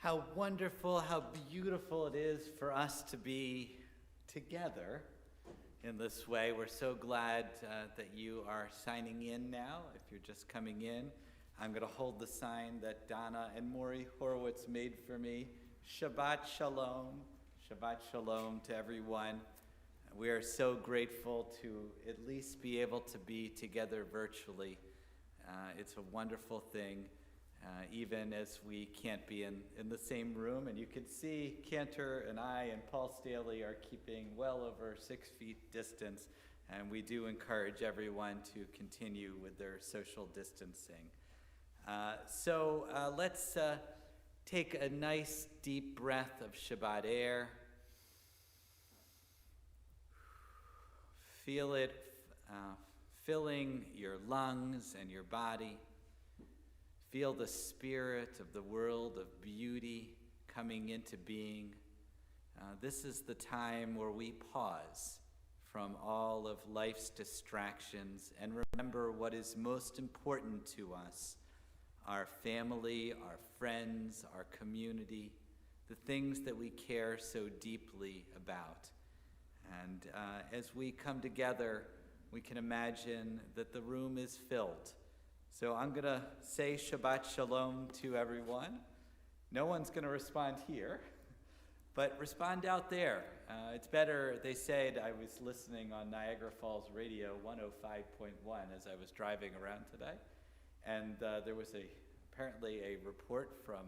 How wonderful, how beautiful it is for us to be together in this way. We're so glad that you are signing in now. If you're just coming in, I'm going to hold the sign that Donna and Maury Horowitz made for me. Shabbat Shalom. Shabbat Shalom to everyone. We are so grateful to at least be able to be together virtually. It's a wonderful thing. Even as we can't be in the same room. And you can see Cantor and I and Paul Staley are keeping well over 6 feet distance. And we do encourage everyone to continue with their social distancing. So let's take a nice deep breath of Shabbat air. Feel it filling your lungs and your body. Feel the spirit of the world of beauty coming into being. This is the time where we pause from all of life's distractions and remember what is most important to us, our family, our friends, our community, the things that we care so deeply about. And as we come together, we can imagine that the room is filled. So I'm going to say Shabbat Shalom to everyone. No one's going to respond here, but respond out there. It's better, they said, I was listening on Niagara Falls Radio 105.1 as I was driving around today, and there was apparently a report from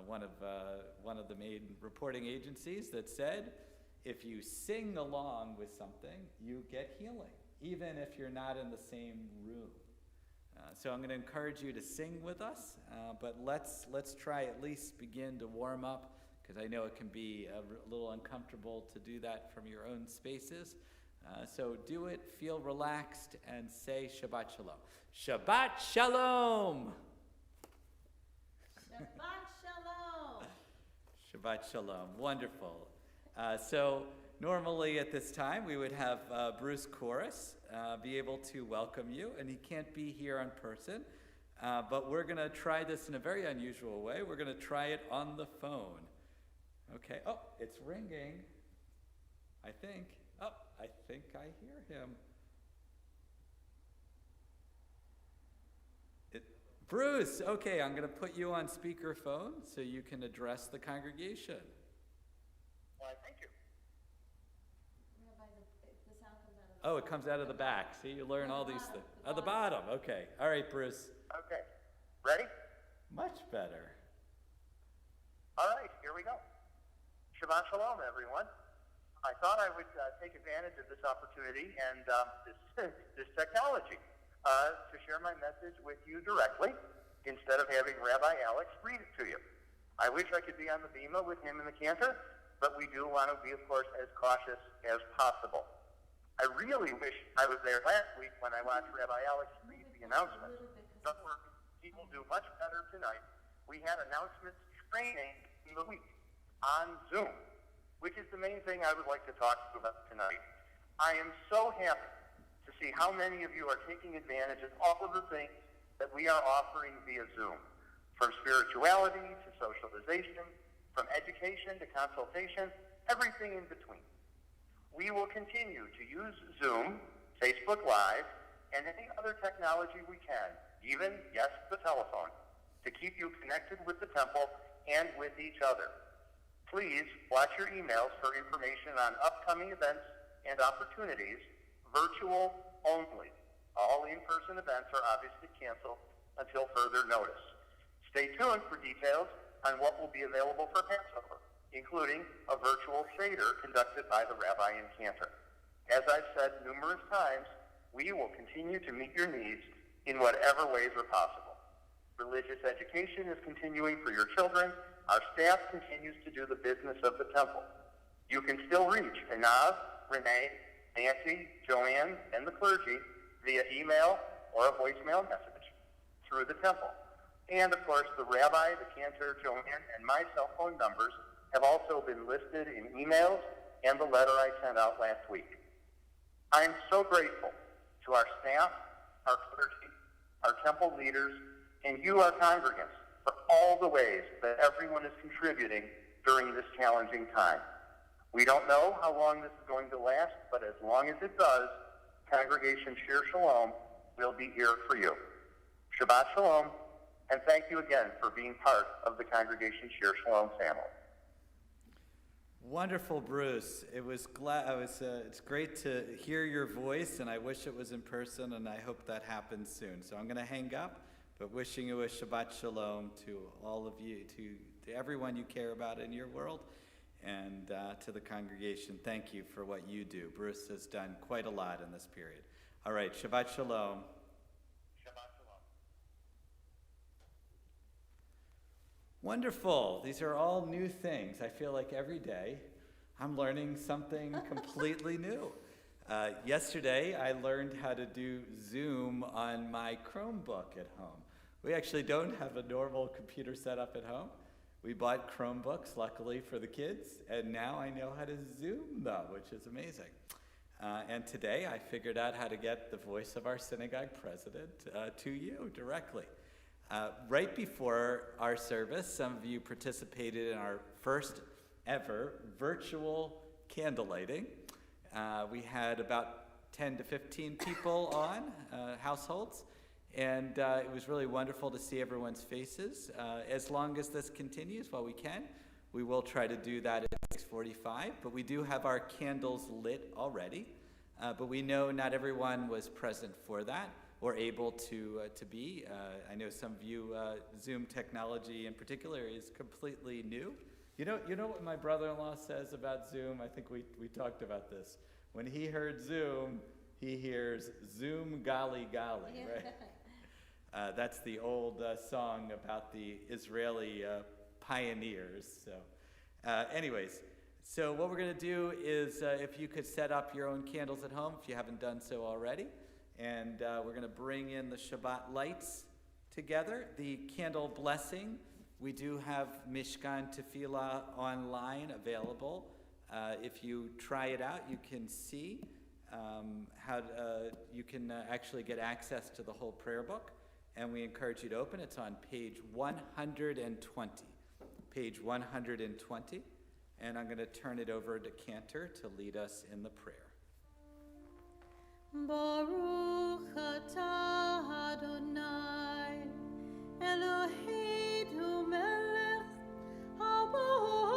one of the main reporting agencies that said, if you sing along with something, you get healing, even if you're not in the same room. So I'm going to encourage you to sing with us, but let's try at least begin to warm up, because I know it can be a little uncomfortable to do that from your own spaces. So do it, feel relaxed, and say Shabbat Shalom. Shabbat Shalom! Shabbat Shalom! Shabbat Shalom, wonderful. So normally at this time we would have Bruce Chorus be able to welcome you, and he can't be here in person, but we're going to try this in a very unusual way. We're going to try it on the phone. Okay, oh, it's ringing. I think I hear him. Bruce, okay, I'm going to put you on speakerphone so you can address the congregation. Why, thank you. The sound comes out of the Oh, it comes out of the back. See, you learn all these things. At the bottom, okay. All right, Bruce. Okay. Ready? Much better. All right, here we go. Shabbat Shalom, everyone. I thought I would take advantage of this opportunity and this technology to share my message with you directly instead of having Rabbi Alex read it to you. I wish I could be on the bima with him and the cantor, but we do want to be, of course, as cautious as possible. I really wish I was there last week when I watched Rabbi Alex read the announcements. Don't worry, he will do much better tonight. We had announcements training in the week on Zoom, which is the main thing I would like to talk to you about tonight. I am so happy to see how many of you are taking advantage of all of the things that we are offering via Zoom, from spirituality to socialization, from education to consultation, everything in between. We will continue to use Zoom, Facebook Live, and any other technology we can, even, yes, the telephone, to keep you connected with the temple and with each other. Please watch your emails for information on upcoming events and opportunities, virtual only. All in-person events are obviously canceled until further notice. Stay tuned for details on what will be available for Passover, including a virtual Seder conducted by the Rabbi and Cantor. As I've said numerous times, we will continue to meet your needs in whatever ways are possible. Religious education is continuing for your children. Our staff continues to do the business of the temple. You can still reach Enav, Renee, Nancy, Joanne, and the clergy via email or a voicemail message through the temple. And, of course, the rabbi, the cantor, Joanne, and my cell phone numbers have also been listed in emails and the letter I sent out last week. I am so grateful to our staff, our clergy, our temple leaders, and you, our congregants, for all the ways that everyone is contributing during this challenging time. We don't know how long this is going to last, but as long as it does, Congregation Shir Shalom will be here for you. Shabbat Shalom, and thank you again for being part of the Congregation Shir Shalom family. Wonderful, Bruce. It's great to hear your voice, and I wish it was in person, and I hope that happens soon. So I'm going to hang up, but wishing you a Shabbat Shalom to all of you, to everyone you care about in your world, and to the congregation. Thank you for what you do. Bruce has done quite a lot in this period. All right, Shabbat Shalom. Shabbat Shalom. Wonderful. These are all new things. I feel like every day I'm learning something completely new. Yesterday, I learned how to do Zoom on my Chromebook at home. We actually don't have a normal computer set up at home. We bought Chromebooks, luckily, for the kids, and now I know how to Zoom them, which is amazing. And today, I figured out how to get the voice of our synagogue president to you directly. Right before our service, some of you participated in our first ever virtual candle lighting. We had about 10 to 15 people on, households, and it was really wonderful to see everyone's faces. As long as this continues, while we can, we will try to do that at 6:45, but we do have our candles lit already, but we know not everyone was present for that or able to be. I know some of you, Zoom technology in particular is completely new. You know what my brother-in-law says about Zoom? I think we talked about this. When he heard Zoom, he hears Zoom Gali Gali, Yeah. right? That's the old song about the Israeli pioneers. So anyways, so what we're going to do is if you could set up your own candles at home, if you haven't done so already, and we're going to bring in the Shabbat lights together. The candle blessing, we do have Mishkan Tefillah online available. If you try it out, you can see how you can actually get access to the whole prayer book, and we encourage you to open. It's on page 120. Page 120, and I'm going to turn it over to Cantor to lead us in the prayer. Baruch atah Adonai Eloheinu melech haolam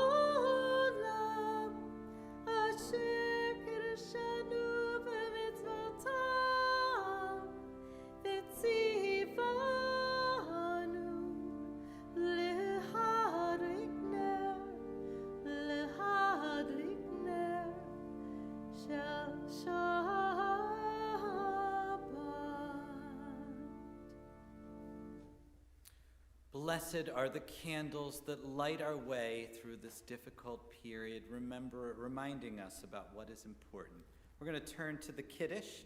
asher kirshanu b'mitzvotav v'tzivanu lehadrik ner shel Shabbat. Blessed are the candles that light our way through this difficult period, reminding us about what is important. We're going to turn to the Kiddush,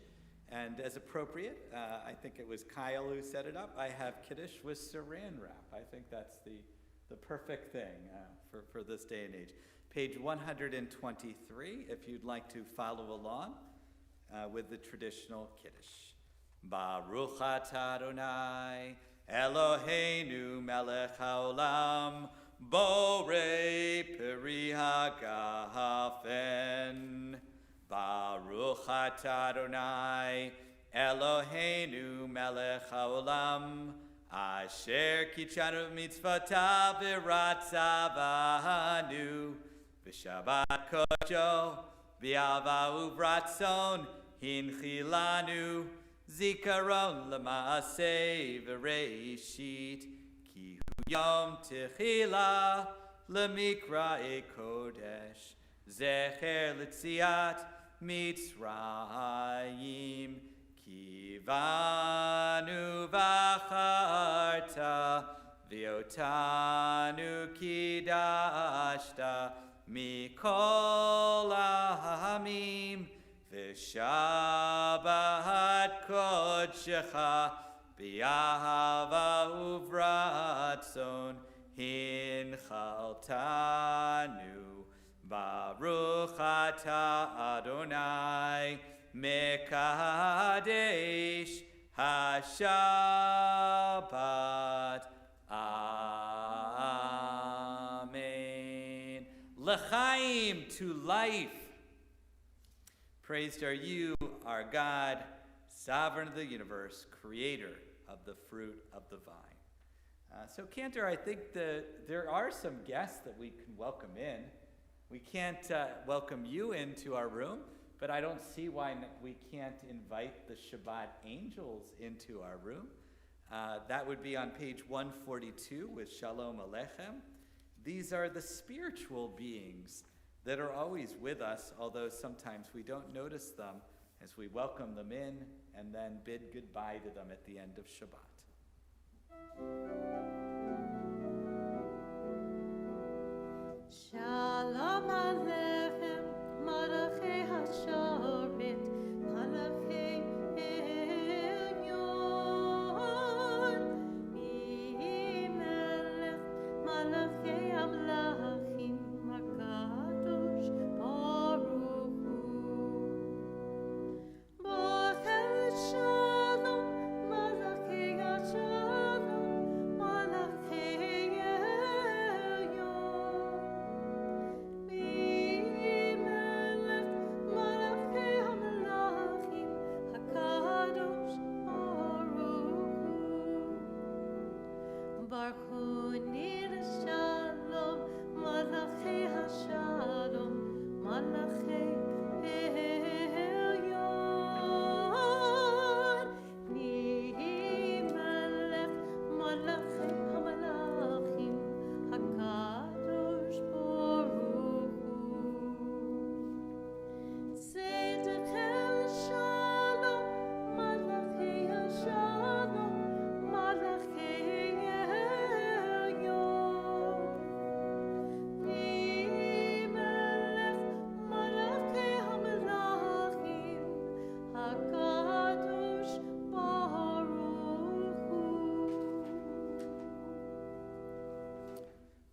and as appropriate, I think it was Kyle who set it up, I have Kiddush with saran wrap. I think that's the perfect thing for this day and age. Page 123, if you'd like to follow along with the traditional Kiddush. Baruch atah Adonai Eloheinu melech haolam borei peri hagafen. Baruch atah Adonai Eloheinu melech haolam asher kitshanu mitzvotav v'ratzavanu v'shabbat kodsho v'ava uvratzon hinchilanu Zikaron l'maaseh v'reishit ki hu yom techila l'mikra'e kodesh zecher l'tziat mitzrayim ki vanu v'acharta v'otanu kidashta mikol ha'amim V'shabbat kodshecha b'yahava uvratzon hinchaltanu Baruch atah Adonai mekadesh hashabbat. Amen. L'chaim, to life. Praised are you, our God, sovereign of the universe, creator of the fruit of the vine. So, Cantor, I think there are some guests that we can welcome in. We can't welcome you into our room, but I don't see why we can't invite the Shabbat angels into our room. That would be on page 142 with Shalom Aleichem. These are the spiritual beings that are always with us, although sometimes we don't notice them as we welcome them in and then bid goodbye to them at the end of Shabbat. Shalom Aleichem, Malachei HaShoret, Malachei Elyon, Melech, Malachei Amlachim, HaKadosh Baruch Hu. Bochel Shalom, Malachei HaShalom, Malachei Elyon.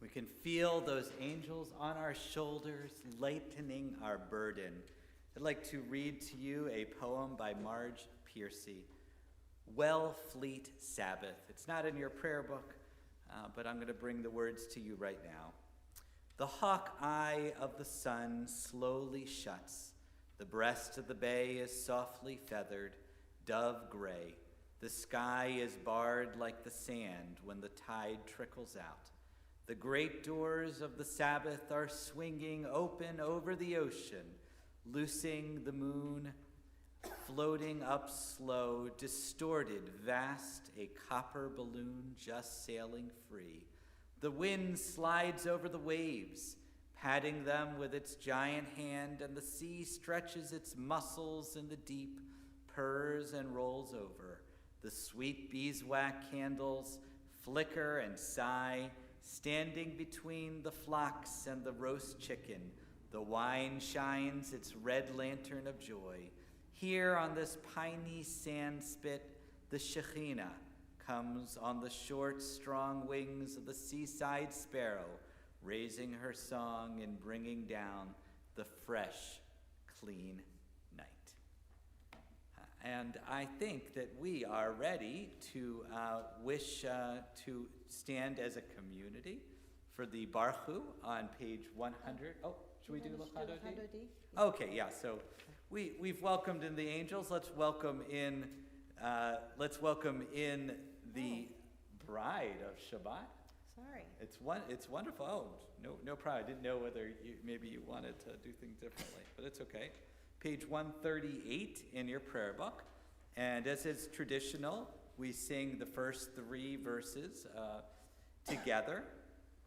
We can feel those angels on our shoulders, lightening our burden. I'd like to read to you a poem by Marge Piercy, Wellfleet Sabbath. It's not in your prayer book, but I'm going to bring the words to you right now. The hawk eye of the sun slowly shuts. The breast of the bay is softly feathered, dove gray. The sky is barred like the sand when the tide trickles out. The great doors of the Sabbath are swinging open over the ocean, loosing the moon, floating up slow, distorted, vast, a copper balloon just sailing free. The wind slides over the waves, patting them with its giant hand, and the sea stretches its muscles in the deep, purrs and rolls over. The sweet beeswax candles flicker and sigh, standing between the flocks and the roast chicken. The wine shines its red lantern of joy. Here on this piney sand spit, the Shekhinah comes on the short, strong wings of the seaside sparrow, raising her song and bringing down the fresh, clean night. And I think that we are ready to wish to stand as a community for the Baruch on page 100. Oh, should we do L'Chadodi? Okay, yeah. So we've welcomed in the angels. Let's welcome in the bride of Shabbat. Sorry. It's wonderful. Oh, no problem. I didn't know whether maybe you wanted to do things differently, but it's okay. Page 138 in your prayer book, and as is traditional, we sing the first 3 verses together,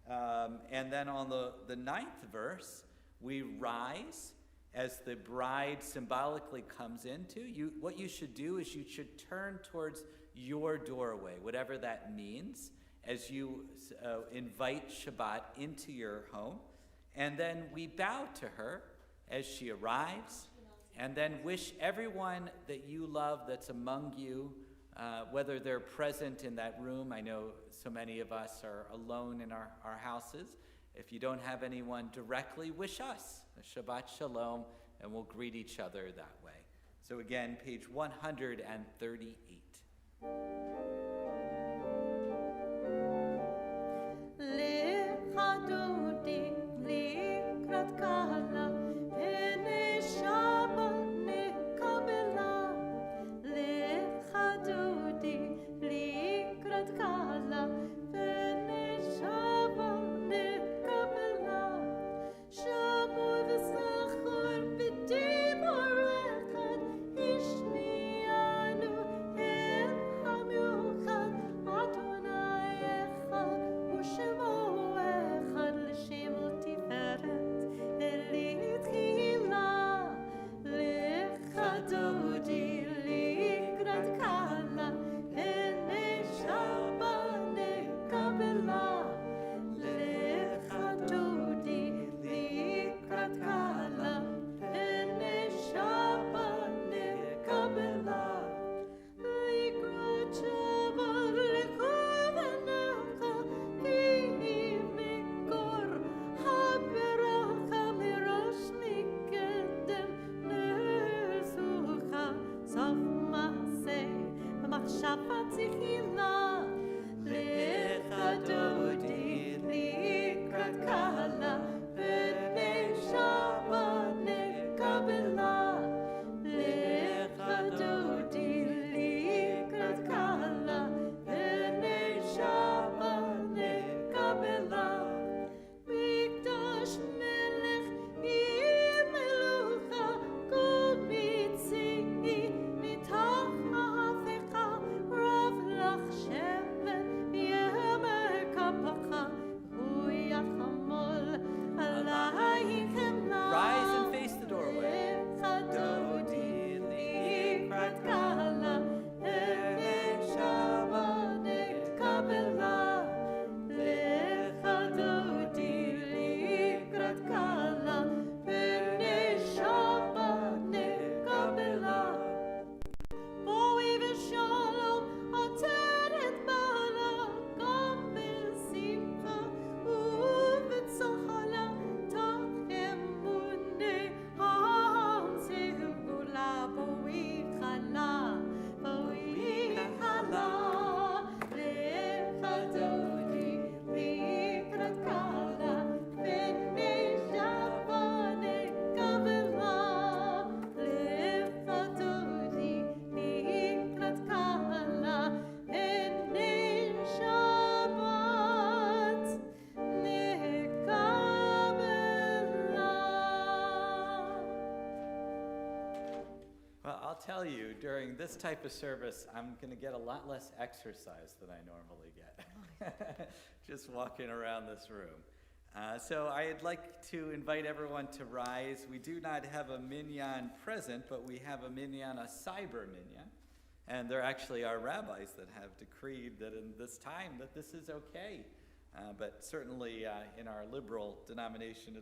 and then on the 9th verse, we rise as the bride symbolically comes into. What you should do is you should turn towards your doorway, whatever that means, as you invite Shabbat into your home, and then we bow to her as she arrives, and then wish everyone that you love that's among you, whether they're present in that room. I know so many of us are alone in our houses. If you don't have anyone directly, wish us a Shabbat Shalom, and we'll greet each other that way. So again, page 138. L'Chadodi, I'll tell you, during this type of service, I'm going to get a lot less exercise than I normally get, just walking around this room. So I'd like to invite everyone to rise. We do not have a minyan present, but we have a minyan, a cyber minyan. And there actually are rabbis that have decreed that in this time that this is okay. But certainly in our liberal denomination,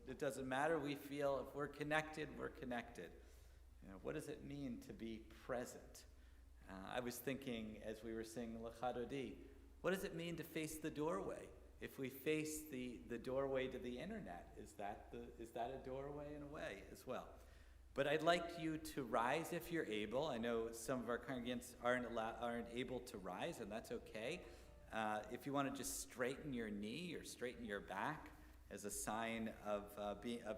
it doesn't matter. We feel if we're connected, we're connected. You know, what does it mean to be present? I was thinking as we were singing L'Chadodi, what does it mean to face the doorway? If we face the doorway to the internet, is that a doorway in a way as well? But I'd like you to rise if you're able. I know some of our congregants aren't able to rise, and that's okay. If you want to just straighten your knee or straighten your back as a sign of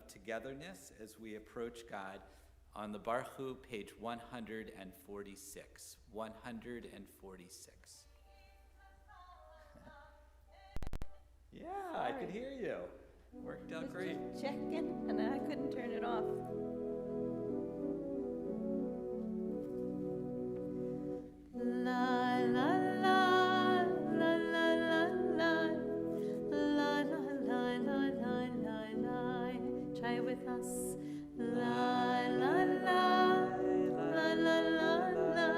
togetherness as we approach God on the Baruch Hu, page 146. 146. Yeah, I could hear you. Worked out great. Just checking, and I couldn't turn it off. La la la la la la la la la la la la la. Try it with us. La la la la la la la la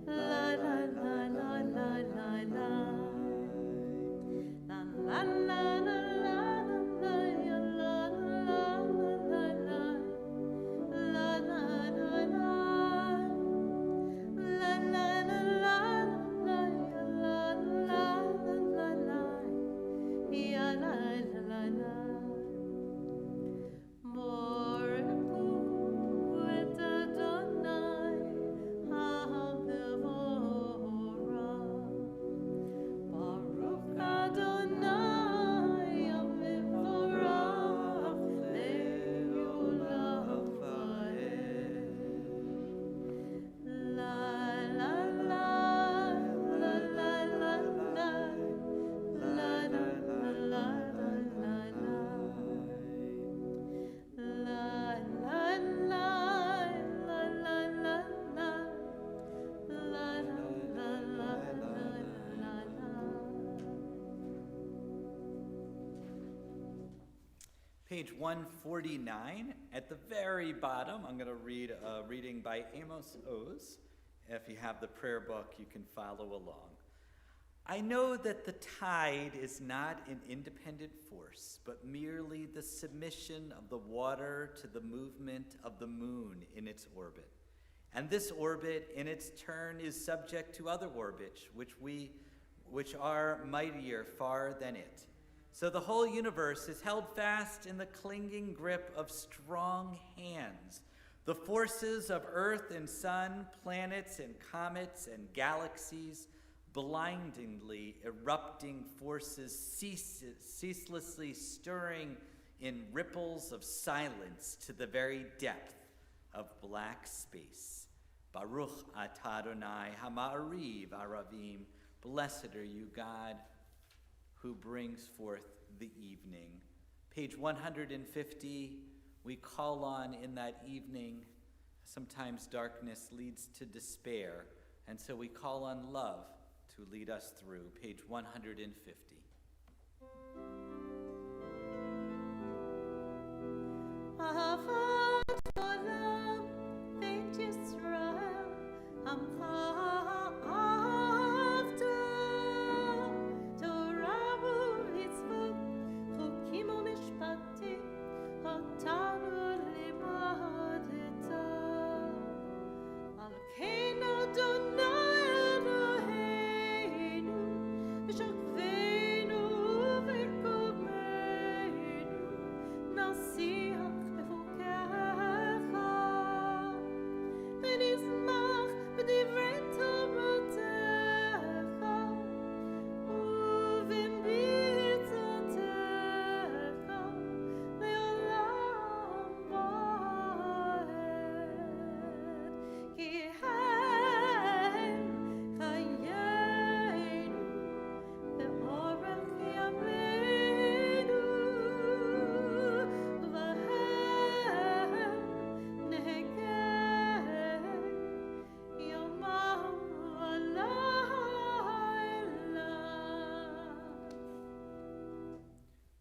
la la la la la. La la la la la la la la la. Page 149, at the very bottom, I'm going to read a reading by Amos Oz. If you have the prayer book, you can follow along. I know that the tide is not an independent force, but merely the submission of the water to the movement of the moon in its orbit. And this orbit, in its turn, is subject to other orbits, which are mightier far than it. So the whole universe is held fast in the clinging grip of strong hands. The forces of earth and sun, planets and comets and galaxies, blindingly erupting forces ceaselessly stirring in ripples of silence to the very depth of black space. Baruch atah Adonai hama'ariv aravim. Blessed are you, God, who brings forth the evening. Page 150, we call on in that evening. Sometimes darkness leads to despair, and so we call on love to lead us through. Page 150. Ahavat olam beit Yisrael amcha avta Torah u'mitzvot chukim u'mishpatim otanu limadeta Al kein Adonai Eloheinu v'shokveinu v'komeinu nasiach b'chokei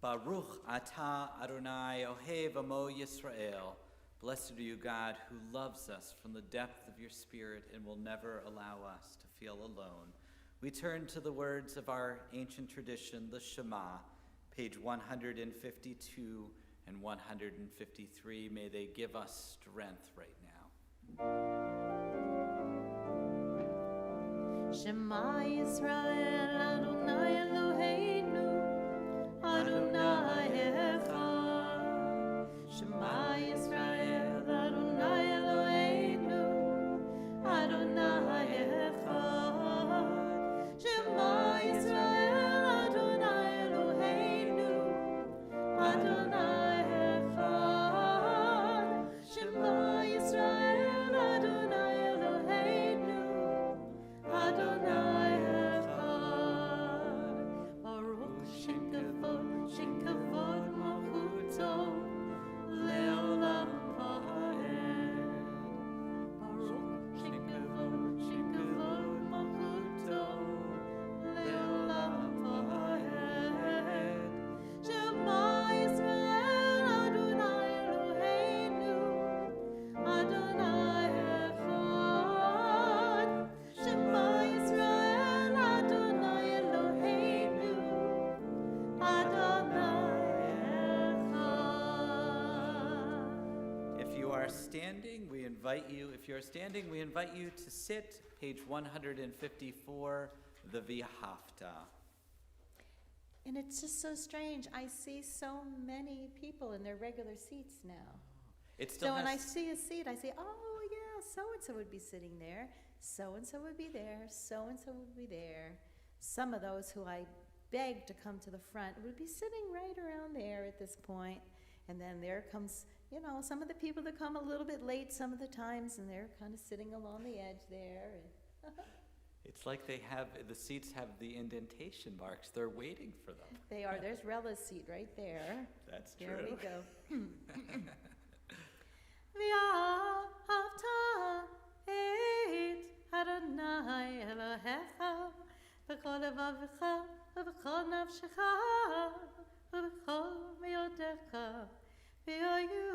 Baruch atah Adonai Ohev Amo Yisrael. Blessed are you, God, who loves us from the depth of your spirit and will never allow us to feel alone. We turn to the words of our ancient tradition, the Shema, page 152 and 153. May they give us strength right now. Shema Yisrael Adonai Eloheinu Adonai Echad. Shema Yisrael Adonai Eloheinu Adonai Echad. Shema Yisrael Adonai Eloheinu Adonai Echad. Shema Yisrael Adonai Eloheinu Adonai Echad. Baruch Shem Kavod Malchuto Leolam Vaed. Baruch Shem Kavod Malchuto Leolam Vaed. Shema Yisrael Adonai Eloheinu Adonai Echad. Shema Yisrael Adonai Eloheinu Adonai Echad. If you are standing, we invite you to sit, page 154, the V'ahavta. And it's just so strange. I see so many people in their regular seats now. It still So when I has, see a seat, I say, oh, yeah, so-and-so would be sitting there, so-and-so would be there, so-and-so would be there. Some of those who I begged to come to the front would be sitting right around there at this point. And then there comes, some of the people that come a little bit late some of the times, and they're kind of sitting along the edge there. And it's like the seats have the indentation marks. They're waiting for them. they are. There's Rella's seat right there. That's There true. we go. V'ahavta et Adonai Elohecha b'chol levavecha u'b'chol nafshecha u'b'chol meyodecha v'yayu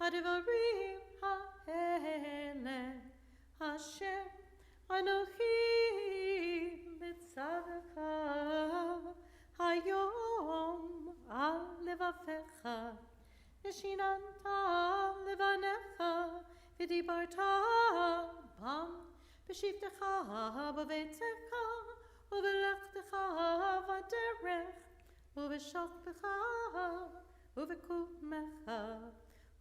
hadivarim ha'ele asher Anochi mitzavecha hayom al levavcha Nishinanta levanecha v'dibarta bam b'shivtecha b'veitzecha u'v'lechtecha v'derech u'v'shaltecha u'v'kumecha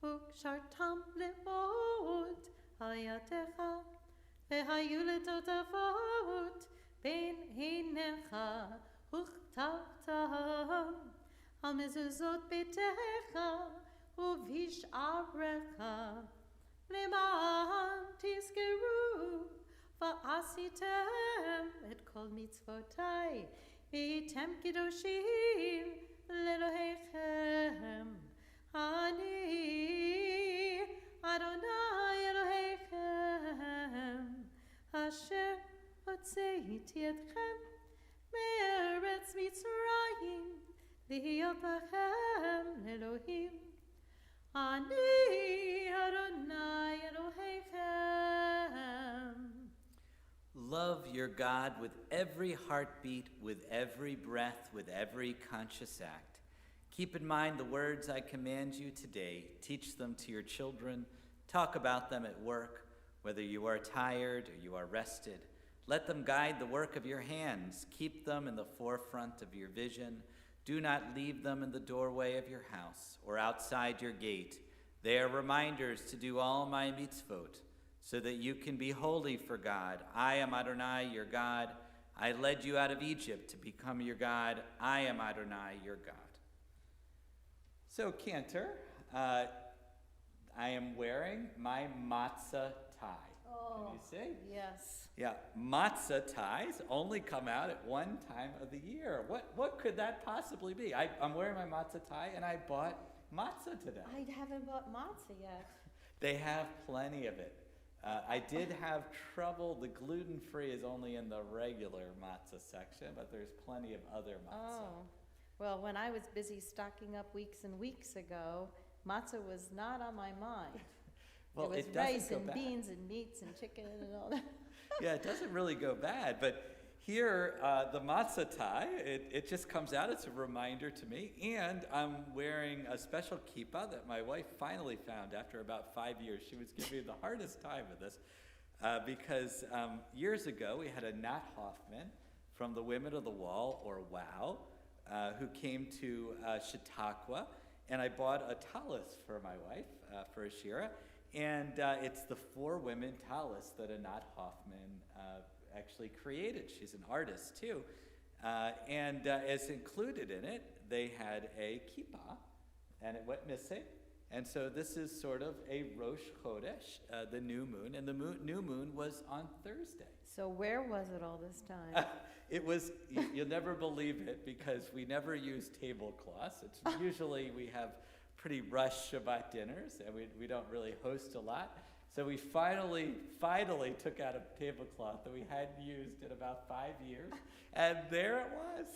u'kshartam le'od al yadecha v'hayu letotafot ben heinecha u'chtavtam al mezuzot beitecha u'vish'arecha leman tizkeru va'asitem et kol mitzvotai v'yitem kidoshim lelohechem ani Adonai Elohechem asher hotzeiti etchem me'eretz Mitzrayim להיות לכם אלוהים. אני אדוני אלוהיכם. Love your God with every heartbeat, with every breath, with every conscious act. Keep in mind the words I command you today. Teach them to your children. Talk about them at work, whether you are tired or you are rested. Let them guide the work of your hands. Keep them in the forefront of your vision. Do not leave them in the doorway of your house or outside your gate. They are reminders to do all my mitzvot, so that you can be holy for God. I am Adonai, your God. I led you out of Egypt to become your God. I am Adonai, your God. So, Cantor, I am wearing my matzah tie. Can you see? Yes. Yeah, matzah ties only come out at one time of the year. What could that possibly be? I'm wearing my matzah tie, and I bought matzah today. I haven't bought matzah yet. They have plenty of it. I did have trouble. The gluten-free is only in the regular matzah section, but there's plenty of other matzah. Oh. Well, when I was busy stocking up weeks and weeks ago, matzah was not on my mind. Well, it was it doesn't rice go and bad. beans and meats and chicken and all that. Yeah, it doesn't really go bad, but here, the matzah tie, it just comes out. It's a reminder to me, and I'm wearing a special kippah that my wife finally found after about 5 years. She was giving me the hardest time with this, because years ago we had a Nat Hoffman from the Women of the Wall, or WOW, who came to Chautauqua, and I bought a tallis for my wife, for a shira, and it's the 4 women tallis that Anat Hoffman actually created. She's an artist too. And as included in it, they had a kippah, and it went missing. And so this is sort of a Rosh Chodesh, the new moon, and the new moon was on Thursday. So where was it all this time? It was, you'll never believe it, because we never use tablecloths. It's usually we have pretty rushed Shabbat dinners, and we don't really host a lot. So we finally took out a tablecloth that we hadn't used in about 5 years, and there it was.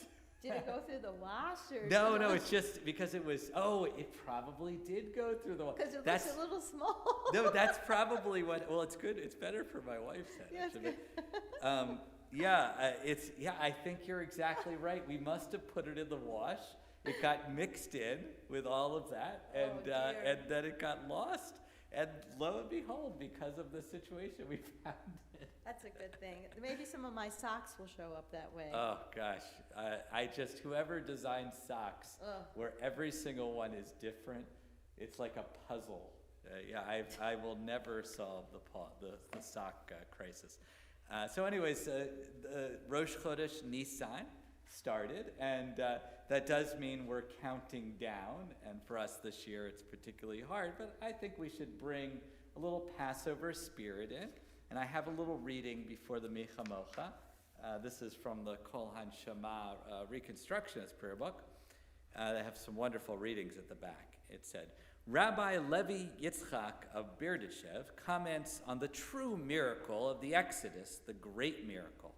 Did it go through the wash? Or No, it's just because it was, it probably did go through the wash. Because it looks a little small. No, that's probably what, well, it's good. It's better for my wife's head. Yes, actually. I think you're exactly right. We must have put it in the wash. It got mixed in with all of that, and then it got lost. And lo and behold, because of the situation, we found it. That's a good thing. Maybe some of my socks will show up that way. Oh gosh, whoever designed socks, where every single one is different, it's like a puzzle. I will never solve the sock crisis. So anyways, the Rosh Chodesh Nisan started, and that does mean we're counting down, and for us this year it's particularly hard, but I think we should bring a little Passover spirit in, and I have a little reading before the Micha Mocha. This is from the Kol HaNeshama Reconstructionist prayer book. They have some wonderful readings at the back. It said, Rabbi Levi Yitzchak of Berdyshev comments on the true miracle of the Exodus, the great miracle.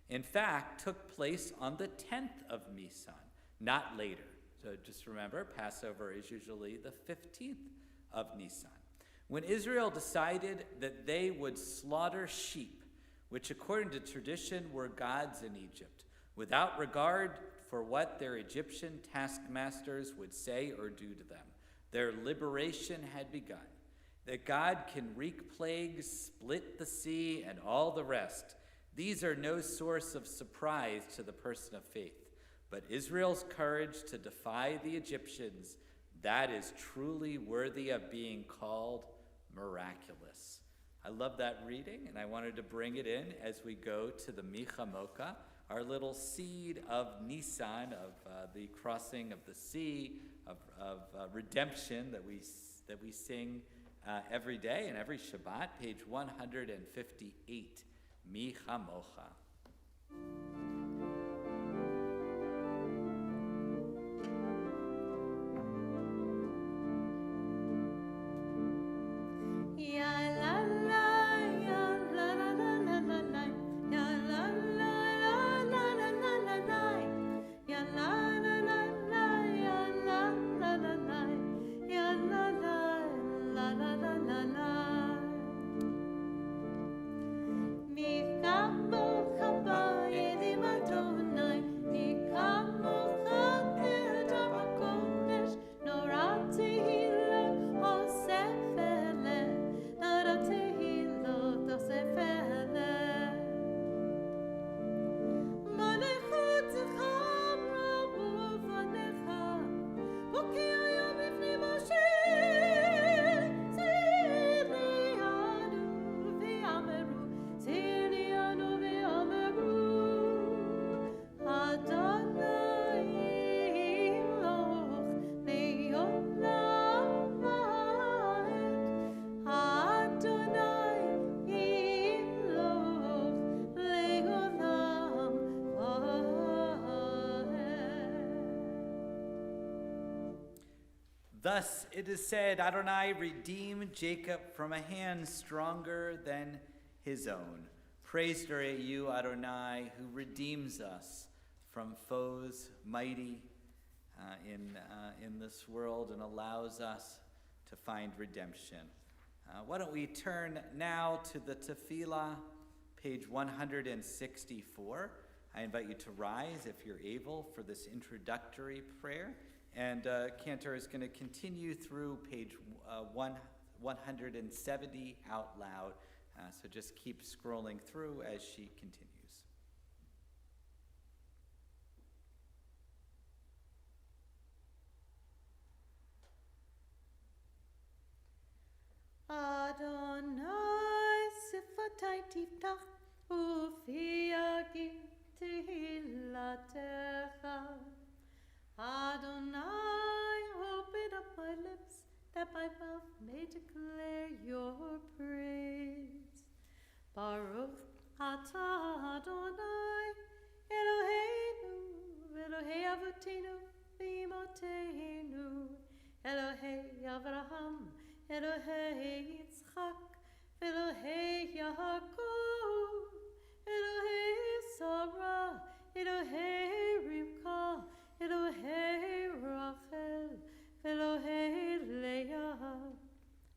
In fact, took place on the 10th of Nisan, not later. So just remember, Passover is usually the 15th of Nisan. When Israel decided that they would slaughter sheep, which according to tradition were gods in Egypt, without regard for what their Egyptian taskmasters would say or do to them, their liberation had begun. That God can wreak plagues, split the sea, and all the rest. These are no source of surprise to the person of faith, but Israel's courage to defy the Egyptians, that is truly worthy of being called miraculous. I love that reading, and I wanted to bring it in as we go to the Micha Mocha, our little seed of Nisan, of the crossing of the sea, of redemption that we sing every day and every Shabbat, page 158. Micha Mocha. Thus it is said, Adonai redeemed Jacob from a hand stronger than his own. Praised are you, Adonai, who redeems us from foes mighty in this world and allows us to find redemption. Why don't we turn now to the Tefillah, page 164. I invite you to rise if you're able for this introductory prayer. And Cantor is going to continue through page 170 out loud. So just keep scrolling through as she continues. Adonai sifatai tiftach ufi yagim tehilatecha. Adonai, open up my lips that my mouth may declare your praise. Baruch atah Adonai Eloheinu Elohei Avotenu v'Imotenu Elohei Avraham Elohei Yitzchak, Elohei Yaakov, Elohei Sarah, Elohei Rivka, Elohei Rachel, Elohei Leah,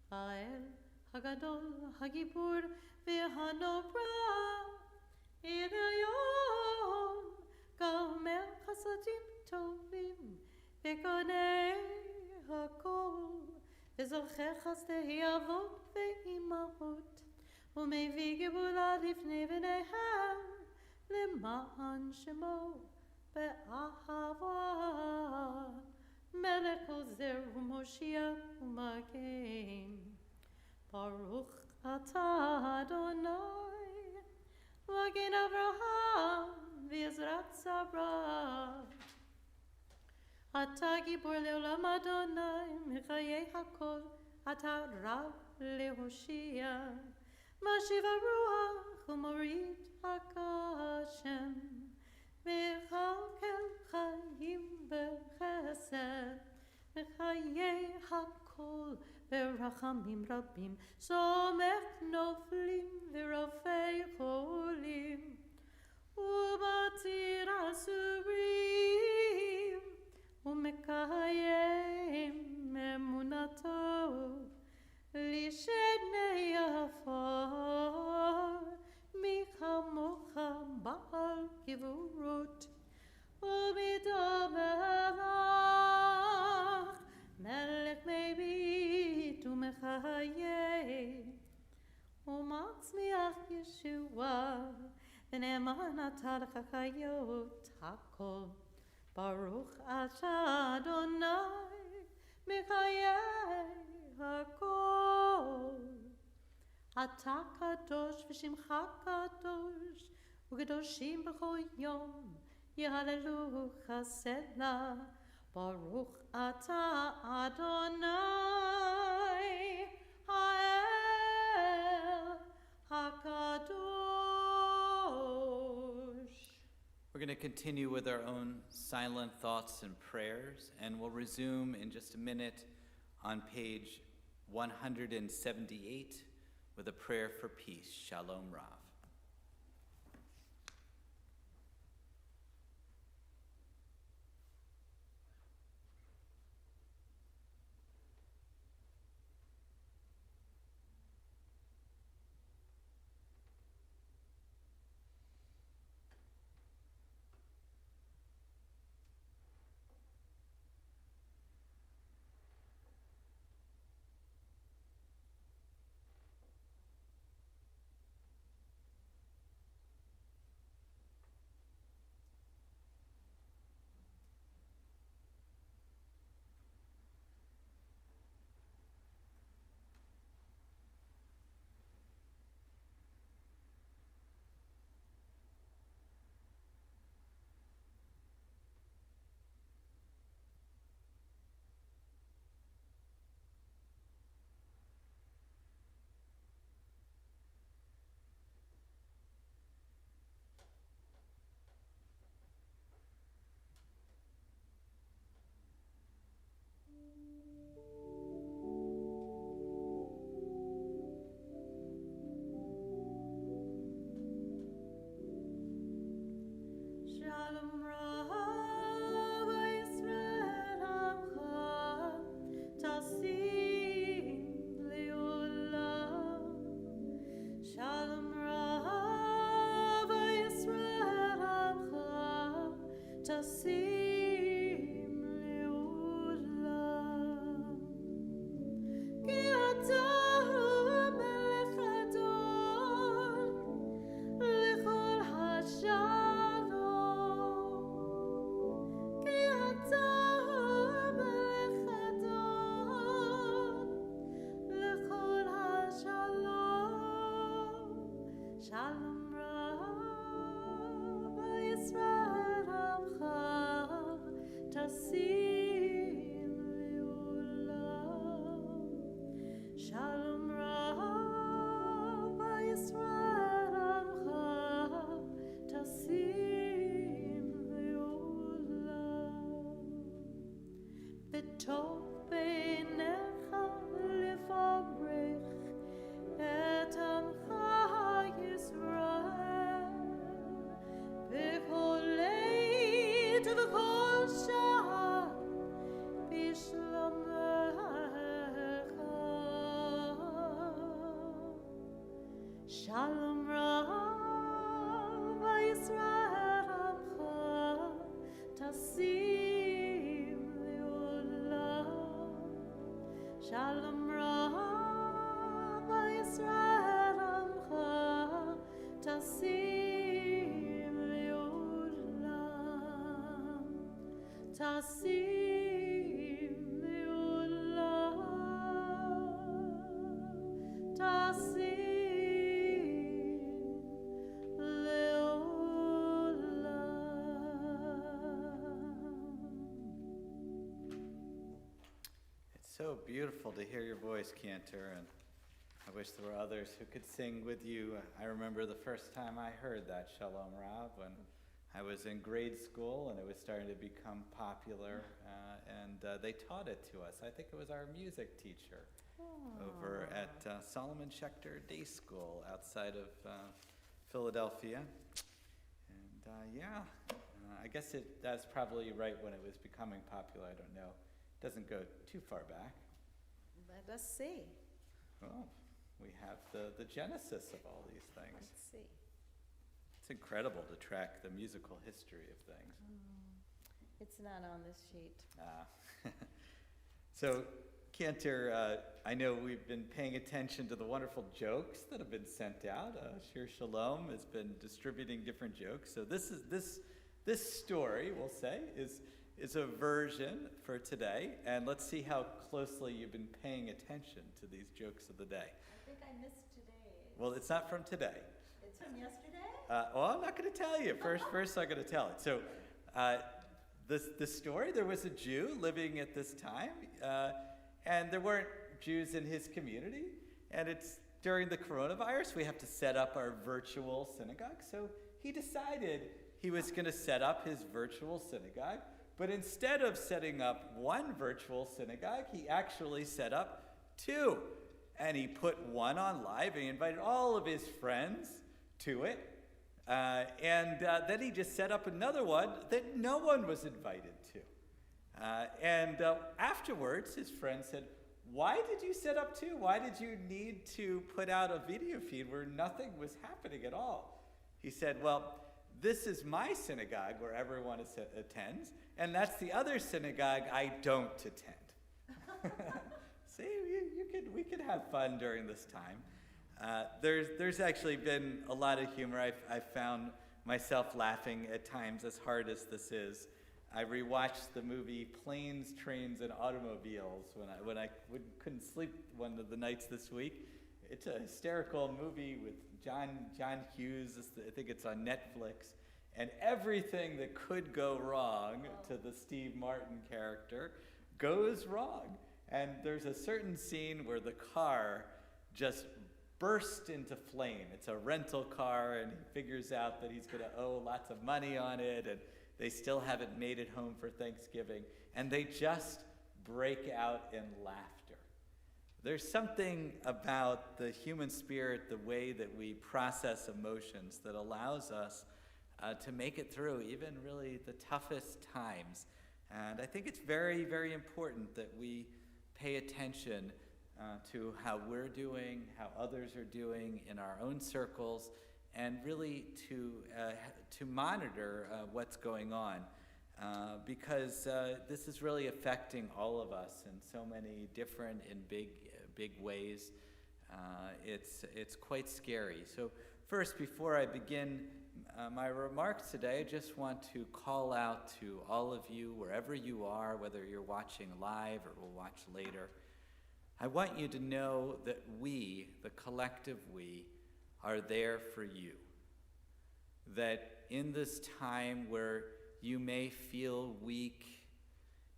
Ha'el, Hagadol, Hagibur, V'Hanora, Irayom, Gomer Chasadim Tovim, V'Konei Hakol, וזוכר חסדי אבות ואימהות, ומביא גבולה לפני בניהם, למען שמו באהבה. מלך עוזר ומושיע ומגן. ברוך אתה אדוני, מגן אברהם ועזרת שרה. אתה גיבור לעולם אדוני, מחיי הכל, אתה רב להושיע. משיב הרוח ומוריד הגשם, מכלכל חיים בחסד, מחיי הכל ברחמים רבים, סומך נופלים ורופא חולים, ומציל אסורים, ומקיים אמונתו לשני עפר. מי כמוך בעל גבורות ומידה מלך, מלך מביט ומחיה ומצמיח ישועה, ונאמן אתה לך חיות הכל. ברוך אתה אדוני מחיי הכל. אתה קדוש ושמך קדוש, וקדושים בכל יום יהללו חסדה. ברוך אתה אדוני האל הקדוש. We're going to continue with our own silent thoughts and prayers, and we'll resume in just a minute on page 178 with a prayer for peace. Shalom Rav. טוב בעיניך לברך את עמך ישראל בכל עת ובכל שעה בשלומך. שלום רב ישראל עמך תשים לעולם. שלום רב ישראל עמך תשים לעולם. תשים לעולם. תשים So beautiful to hear your voice, Cantor, and I wish there were others who could sing with you. I remember the first time I heard that Shalom Rav when I was in grade school and it was starting to become popular, and they taught it to us. I think it was our music teacher over at Solomon Schechter Day School outside of Philadelphia. And I guess that's probably right when it was becoming popular. I don't know. Doesn't go too far back. Let us see. Well, we have the genesis of all these things. Let's see. It's incredible to track the musical history of things. It's not on this sheet. So, Cantor, I know we've been paying attention to the wonderful jokes that have been sent out. Shir Shalom has been distributing different jokes. So this story, we'll say, is a version for today, and let's see how closely you've been paying attention to these jokes of the day. I think I missed today. Well, it's not from today. It's from yesterday? Well, I'm not going to tell you. First I'm going to tell it. So, this story, there was a Jew living at this time, and there weren't Jews in his community, and it's during the coronavirus, we have to set up our virtual synagogue, so he decided he was going to set up his virtual synagogue. But instead of setting up one virtual synagogue, he actually set up two. And he put one on live, and he invited all of his friends to it. And then he just set up another one that no one was invited to. And afterwards, his friend said, "Why did you set up two? Why did you need to put out a video feed where nothing was happening at all?" He said, "Well, this is my synagogue where everyone attends, and that's the other synagogue I don't attend." See, we could have fun during this time. There's actually been a lot of humor. I've found myself laughing at times, as hard as this is. I rewatched the movie Planes, Trains, and Automobiles when I couldn't sleep one of the nights this week. It's a hysterical movie with John Hughes. I think it's on Netflix. And everything that could go wrong to the Steve Martin character goes wrong. And there's a certain scene where the car just burst into flame. It's a rental car, and he figures out that he's going to owe lots of money on it, and they still haven't made it home for Thanksgiving. And they just break out in laughter. There's something about the human spirit, the way that we process emotions, that allows us to make it through even really the toughest times. And I think it's very, very important that we pay attention to how we're doing, how others are doing in our own circles, and really to monitor what's going on. Because this is really affecting all of us in so many different and big ways. It's quite scary. So first, before I begin my remarks today, I just want to call out to all of you, wherever you are, whether you're watching live or will watch later. I want you to know that we, the collective we, are there for you. That in this time where you may feel weak,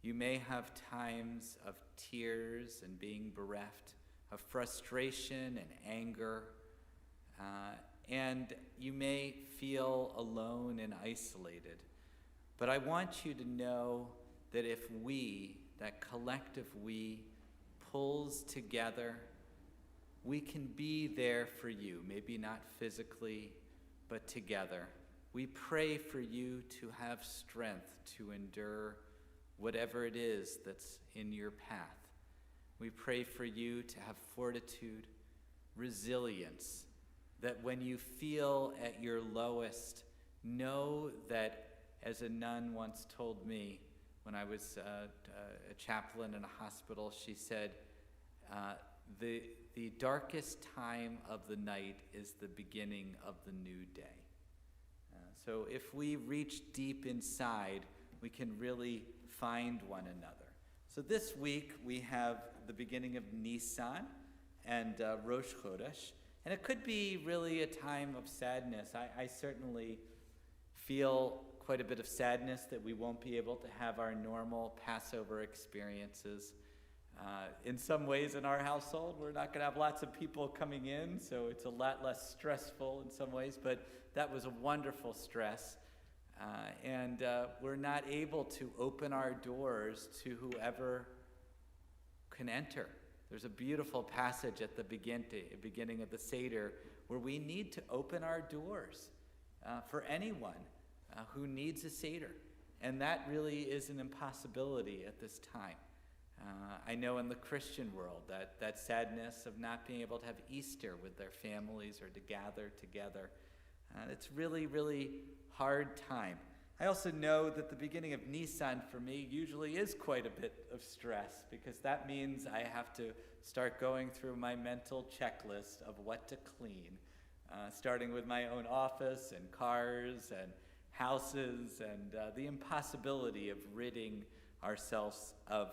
you may have times of tears and being bereft, of frustration and anger, and you may feel alone and isolated. But I want you to know that if we, that collective we pulls together. We can be there for you, maybe not physically, but together. We pray for you to have strength to endure whatever it is that's in your path. We pray for you to have fortitude, resilience, that when you feel at your lowest, know that, as a nun once told me when I was a chaplain in a hospital, she said, the darkest time of the night is the beginning of the new day. So if we reach deep inside, we can really find one another. So this week we have the beginning of Nisan and Rosh Chodesh, and it could be really a time of sadness. I certainly feel quite a bit of sadness that we won't be able to have our normal Passover experiences. In some ways in our household, we're not going to have lots of people coming in, so it's a lot less stressful in some ways, but that was a wonderful stress. And we're not able to open our doors to whoever can enter. There's a beautiful passage at the beginning of the Seder where we need to open our doors for anyone who needs a Seder. And that really is an impossibility at this time. I know in the Christian world that sadness of not being able to have Easter with their families or to gather together, it's really, really hard time. I also know that the beginning of Nisan for me usually is quite a bit of stress, because that means I have to start going through my mental checklist of what to clean, starting with my own office and cars and houses, and the impossibility of ridding ourselves of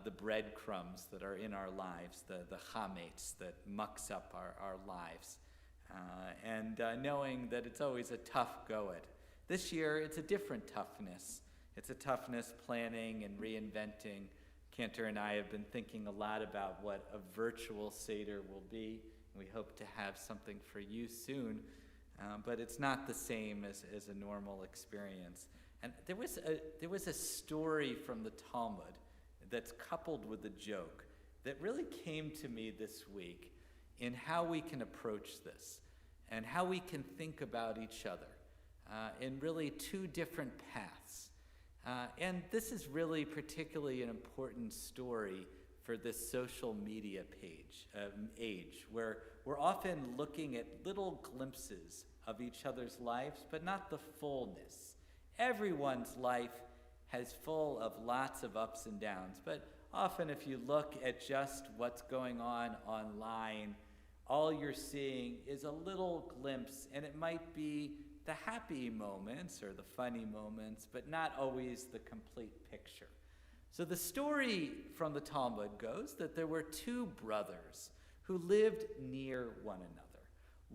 the breadcrumbs that are in our lives, the chametz that mucks up our lives, and knowing that it's always a tough go at. This year, it's a different toughness. It's a toughness planning and reinventing. Cantor and I have been thinking a lot about what a virtual Seder will be. We hope to have something for you soon, but it's not the same as a normal experience. And there was a story from the Talmud that's coupled with a joke that really came to me this week in how we can approach this and how we can think about each other in really two different paths. And this is really particularly an important story for this social media age, where we're often looking at little glimpses of each other's lives, but not the fullness. Everyone's life has full of lots of ups and downs, but often if you look at just what's going on online, all you're seeing is a little glimpse, and it might be the happy moments or the funny moments, but not always the complete picture. So the story from the Talmud goes that there were two brothers who lived near one another.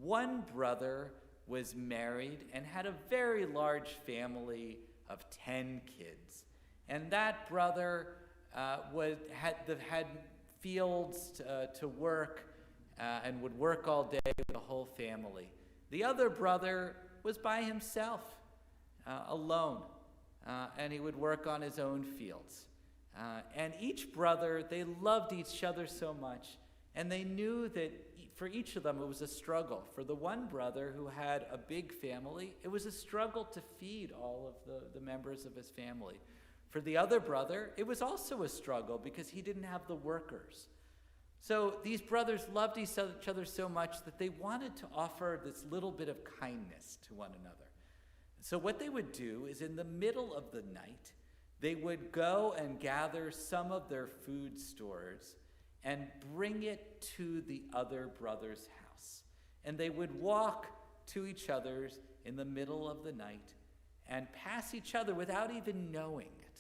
One brother was married and had a very large family of 10 kids. And that brother had fields to work and would work all day with the whole family. The other brother was by himself, alone, and he would work on his own fields. And each brother, they loved each other so much, and they knew that for each of them it was a struggle. For the one brother who had a big family, it was a struggle to feed all of the members of his family. For the other brother, it was also a struggle because he didn't have the workers. So these brothers loved each other so much that they wanted to offer this little bit of kindness to one another. So what they would do is in the middle of the night, they would go and gather some of their food stores and bring it to the other brother's house. And they would walk to each other's in the middle of the night and pass each other without even knowing it,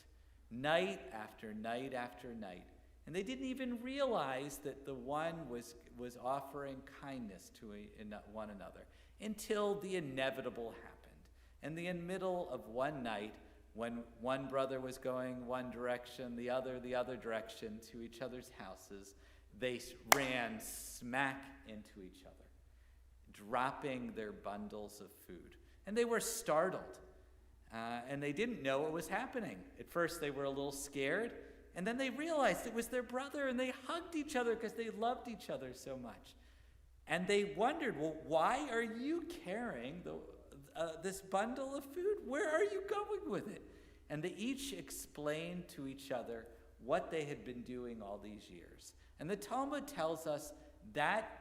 night after night after night. And they didn't even realize that the one was offering kindness to one another until the inevitable happened. And in the middle of one night, when one brother was going one direction, the other direction to each other's houses, they ran smack into each other, dropping their bundles of food. And they were startled, and they didn't know what was happening. At first, they were a little scared, And then they realized it was their brother, and they hugged each other because they loved each other so much. And they wondered, well, why are you carrying this bundle of food? Where are you going with it? And they each explained to each other what they had been doing all these years. And the Talmud tells us that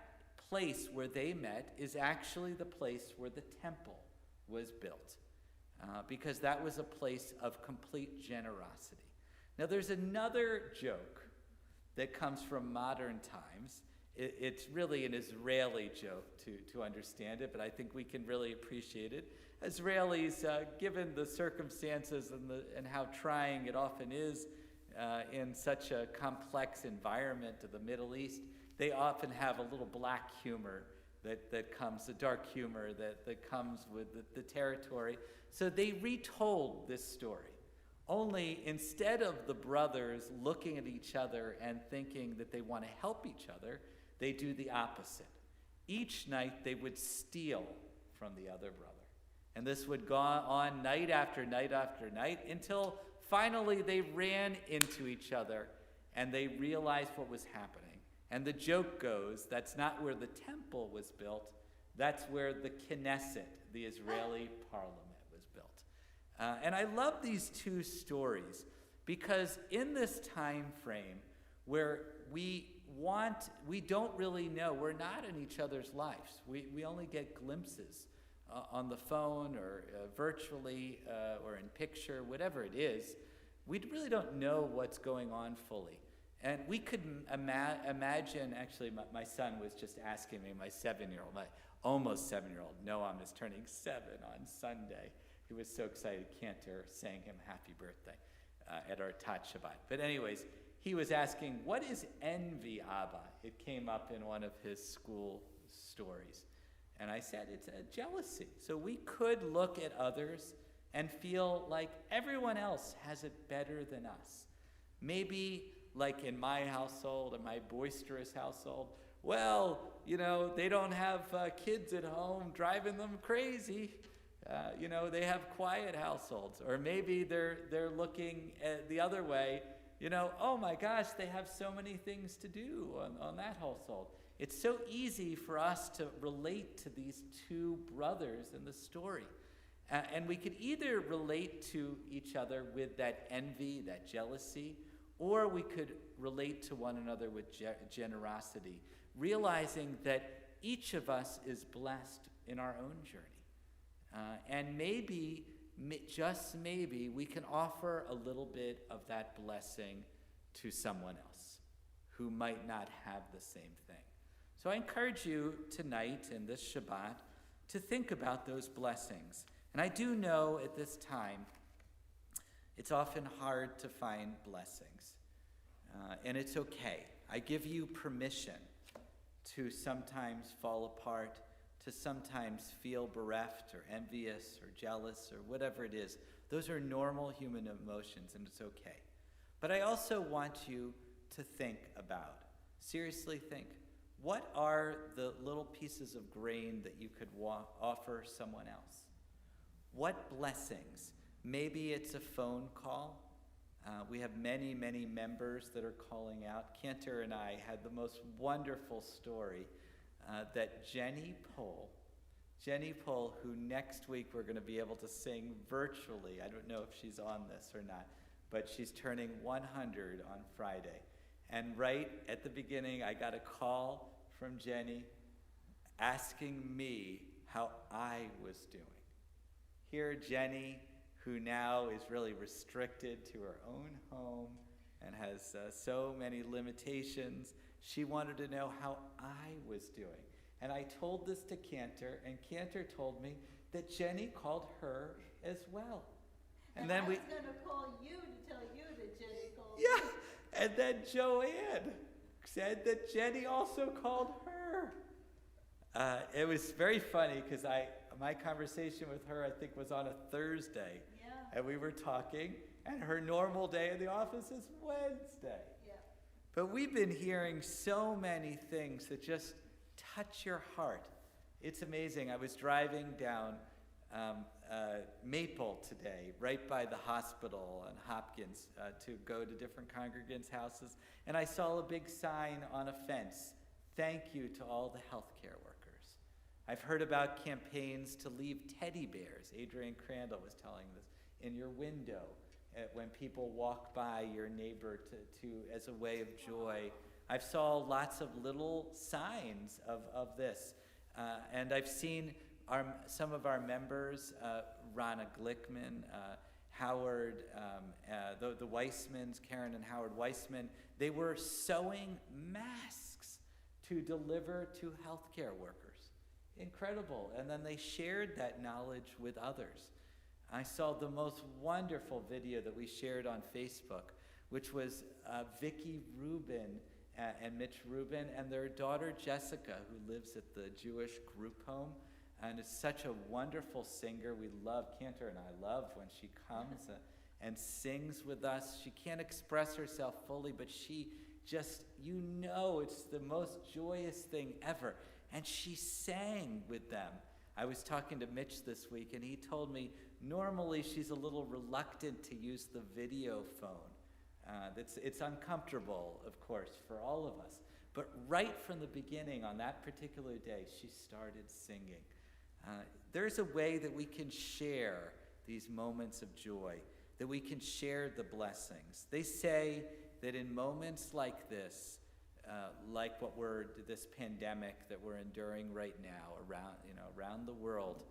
place where they met is actually the place where the temple was built, because that was a place of complete generosity. Now, there's another joke that comes from modern times. It's really an Israeli joke to understand it, but I think we can really appreciate it. Israelis, given the circumstances and how trying it often is in such a complex environment of the Middle East, they often have a little black humor that comes, a dark humor that comes with the territory. So they retold this story. Only instead of the brothers looking at each other and thinking that they want to help each other, they do the opposite. Each night they would steal from the other brother. And this would go on night after night after night until finally they ran into each other and they realized what was happening. And the joke goes, that's not where the temple was built, that's where the Knesset, the Israeli parliament, was built. And I love these two stories because in this time frame where we don't really know, we're not in each other's lives. We only get glimpses on the phone or virtually or in picture, whatever it is. We really don't know what's going on fully. And we could imagine, actually, my son was just asking me, my 7-year-old, my almost 7-year-old, Noam is turning 7 on Sunday. He was so excited, Cantor sang him happy birthday at our Tat Shabbat. But anyways, he was asking, what is envy, Abba? It came up in one of his school stories. And I said, it's a jealousy. So we could look at others and feel like everyone else has it better than us. Maybe like in my household, in my boisterous household, well, they don't have kids at home driving them crazy. They have quiet households. Or maybe they're looking at the other way, oh my gosh, they have so many things to do on that household. It's so easy for us to relate to these two brothers in the story. And we could either relate to each other with that envy, that jealousy, or we could relate to one another with generosity, realizing that each of us is blessed in our own journey. And maybe, just maybe, we can offer a little bit of that blessing to someone else who might not have the same thing. So I encourage you tonight in this Shabbat to think about those blessings. And I do know at this time, it's often hard to find blessings. And it's okay. I give you permission to sometimes fall apart, to sometimes feel bereft or envious or jealous or whatever it is. Those are normal human emotions, and it's okay. But I also want you to think about, seriously think, what are the little pieces of grain that you could offer someone else? What blessings? Maybe it's a phone call. We have many, many members that are calling out. Cantor and I had the most wonderful story that Jenny Pohl, who next week we're going to be able to sing virtually. I don't know if she's on this or not, but she's turning 100 on Friday. And right at the beginning, I got a call from Jenny asking me how I was doing. Here, Jenny, who now is really restricted to her own home and has so many limitations, she wanted to know how I was doing. And I told this to Cantor, and Cantor told me that Jenny called her as well. And then I was going to call you to tell you that Jenny called me. Yeah, and then Joanne said that Jenny also called her. It was very funny because my conversation with her, I think, was on a Thursday. Yeah. And we were talking, and her normal day in the office is Wednesday. Yeah. But we've been hearing so many things that just touch your heart. It's amazing. I was driving down Maple today, right by the hospital and Hopkins, to go to different congregants' houses. And I saw a big sign on a fence, "Thank you to all the healthcare workers." I've heard about campaigns to leave teddy bears, Adrian Crandall was telling this, in your window when people walk by your neighbor as a way of joy. I've saw lots of little signs of this. And I've seen some of our members, Rana Glickman, Howard, the Weissmans, Karen and Howard Weissman, they were sewing masks to deliver to healthcare workers. Incredible. And then they shared that knowledge with others. I saw the most wonderful video that we shared on Facebook, which was Vicki Rubin and Mitch Rubin and their daughter Jessica, who lives at the Jewish group home and is such a wonderful singer. We love, Cantor and I love when she comes and sings with us. She can't express herself fully, but she just, it's the most joyous thing ever. And she sang with them. I was talking to Mitch this week, and he told me normally she's a little reluctant to use the video phone. It's uncomfortable, of course, for all of us. But right from the beginning, on that particular day, she started singing. There's a way that we can share these moments of joy, that we can share the blessings. They say that in moments like this, like this pandemic that we're enduring right now around the world,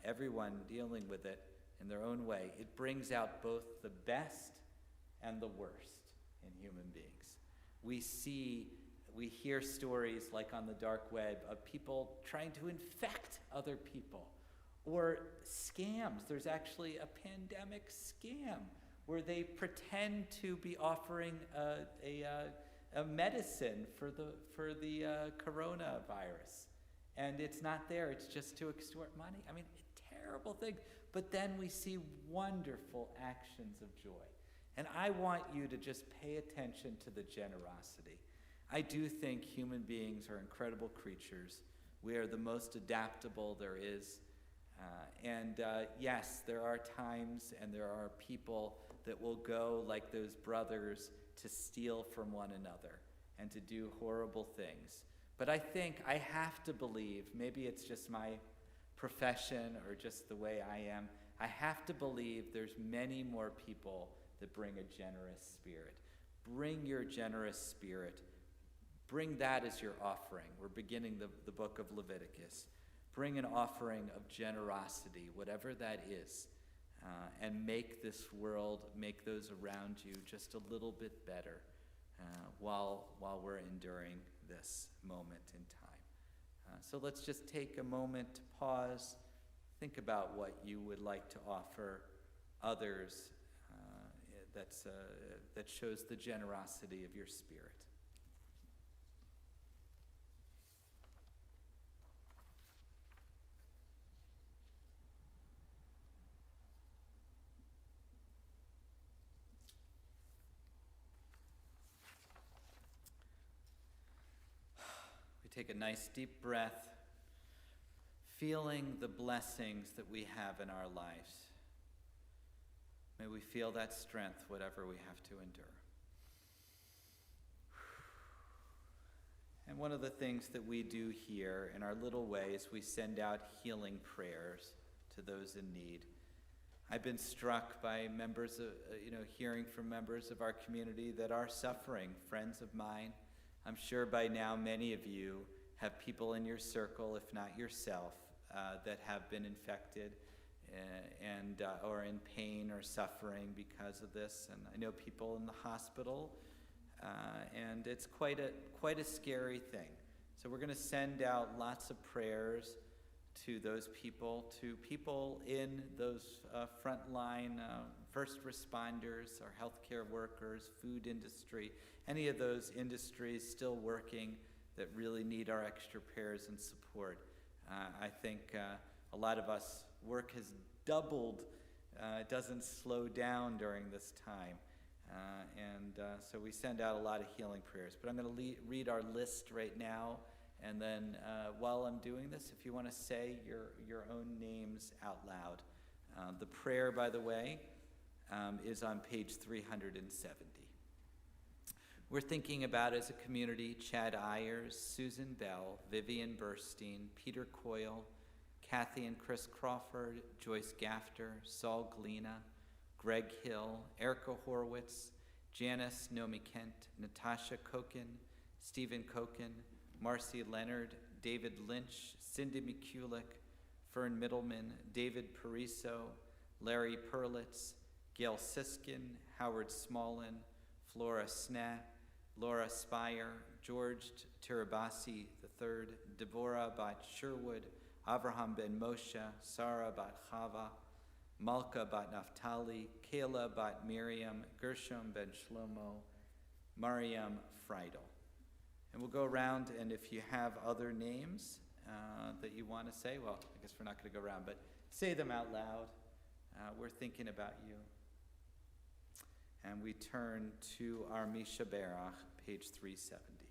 everyone dealing with it in their own way, it brings out both the best and the worst in human beings. We hear stories like on the dark web of people trying to infect other people, or scams. There's actually a pandemic scam where they pretend to be offering a medicine for the coronavirus, and it's not there. It's just to extort money. I mean, terrible thing. But then we see wonderful actions of joy. And I want you to just pay attention to the generosity. I do think human beings are incredible creatures. We are the most adaptable there is. Yes, there are times and there are people that will go like those brothers to steal from one another and to do horrible things. But I think I have to believe, maybe it's just my profession or just the way I am, I have to believe there's many more people that bring a generous spirit. Bring your generous spirit. Bring that as your offering. We're beginning the book of Leviticus. Bring an offering of generosity, whatever that is, and make this world, make those around you just a little bit better while we're enduring this moment in time. So let's just take a moment to pause, think about what you would like to offer others that shows the generosity of your spirit. Take a nice deep breath, feeling the blessings that we have in our lives. May we feel that strength, whatever we have to endure. And one of the things that we do here in our little ways, we send out healing prayers to those in need. I've been struck by members of, hearing from members of our community that are suffering, friends of mine. I'm sure by now many of you have people in your circle, if not yourself, that have been infected or in pain or suffering because of this. And I know people in the hospital, and it's quite a scary thing. So we're going to send out lots of prayers to those people, to people in those frontline first responders, our healthcare workers, food industry, any of those industries still working that really need our extra prayers and support. I think a lot of us, work has doubled. It doesn't slow down during this time. So we send out a lot of healing prayers. But I'm going to read our list right now, And then while I'm doing this, if you want to say your own names out loud. The prayer, by the way, is on page 370. We're thinking about, as a community, Chad Ayers, Susan Bell, Vivian Burstein, Peter Coyle, Kathy and Chris Crawford, Joyce Gafter, Saul Glena, Greg Hill, Erica Horowitz, Janice Nomi Kent, Natasha Kokin, Stephen Kokin, Marcy Leonard, David Lynch, Cindy McCulloch, Fern Middleman, David Pariso, Larry Perlitz, Gail Siskin, Howard Smallin, Flora Snap, Laura Spire, George Tirabassi III, Deborah Bat Sherwood, Avraham ben Moshe, Sarah Bat Chava, Malka Bat Naphtali, Kayla Bat Miriam, Gershom ben Shlomo, Mariam Friedel. And we'll go around, and if you have other names that you want to say, well, I guess we're not going to go around, but say them out loud. We're thinking about you. And we turn to our Misha Berach, page 370.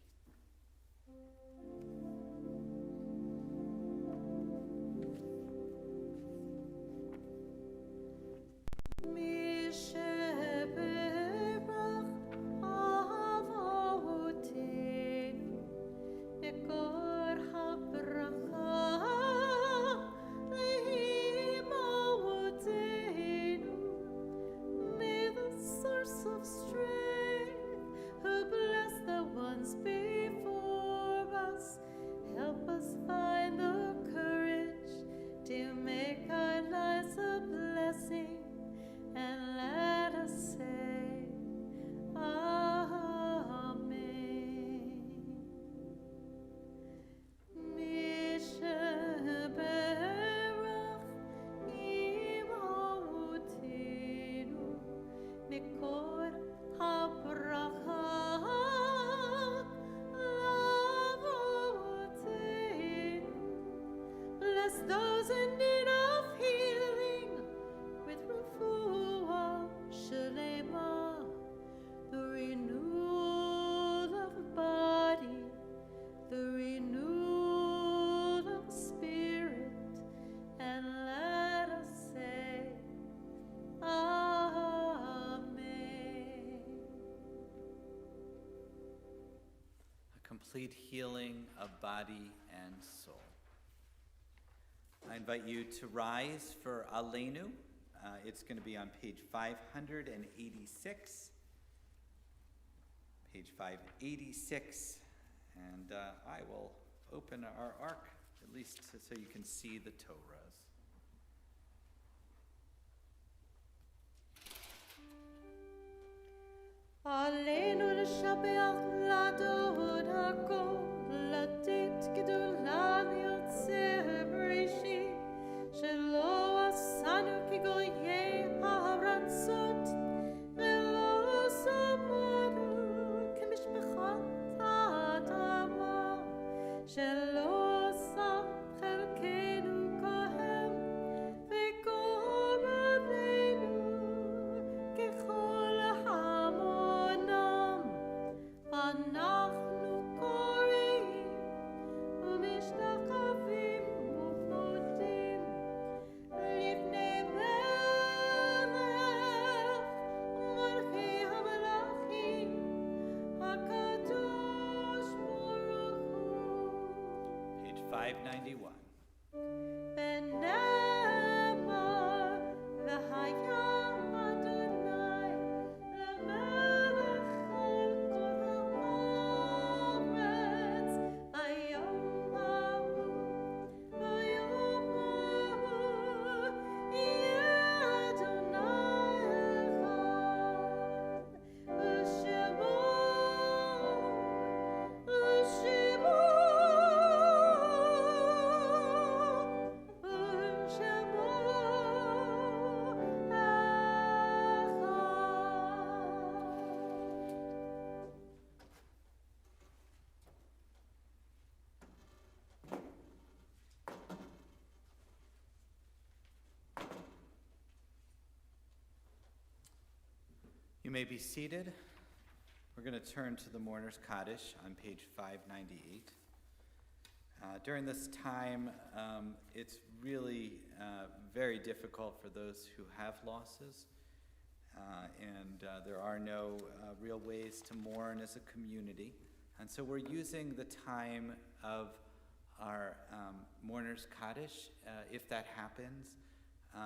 Complete healing of body and soul. I invite you to rise for Aleinu. It's going to be on page 586. Page 586. And I will open our ark, at least so you can see the Torahs. Aleinu l'shabeach l'adon hakol, לתת גדולה ליוצר בראשית, שלא עשנו כגויי הארצות, ולא שמנו כמשפחת האדמה, שלא שם חלקנו כהם, וכל עלינו ככל המונם, ואנחנו קוראים ומשתחווים ומודים לפני מלך מלכי המלכים הקדוש ברוך הוא. Page 591. ונאמר והיה אדוני למלך על כל הארץ ביום ההוא יהיה אדוני אחד ושמו You may be seated. We're going to turn to the Mourner's Kaddish on page 598. During this time, it's really very difficult for those who have losses, and there are no real ways to mourn as a community. And so we're using the time of our Mourners Kaddish, if that happens,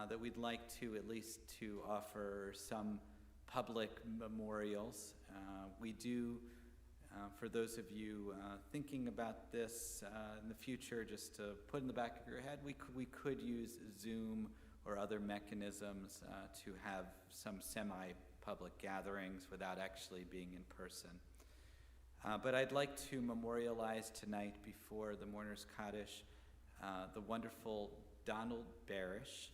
that we'd like to at least to offer some public memorials. We do, for those of you thinking about this in the future, just to put in the back of your head, we could use Zoom or other mechanisms to have some semi-public gatherings without actually being in person. But I'd like to memorialize tonight before the Mourners Kaddish the wonderful Donald Barish,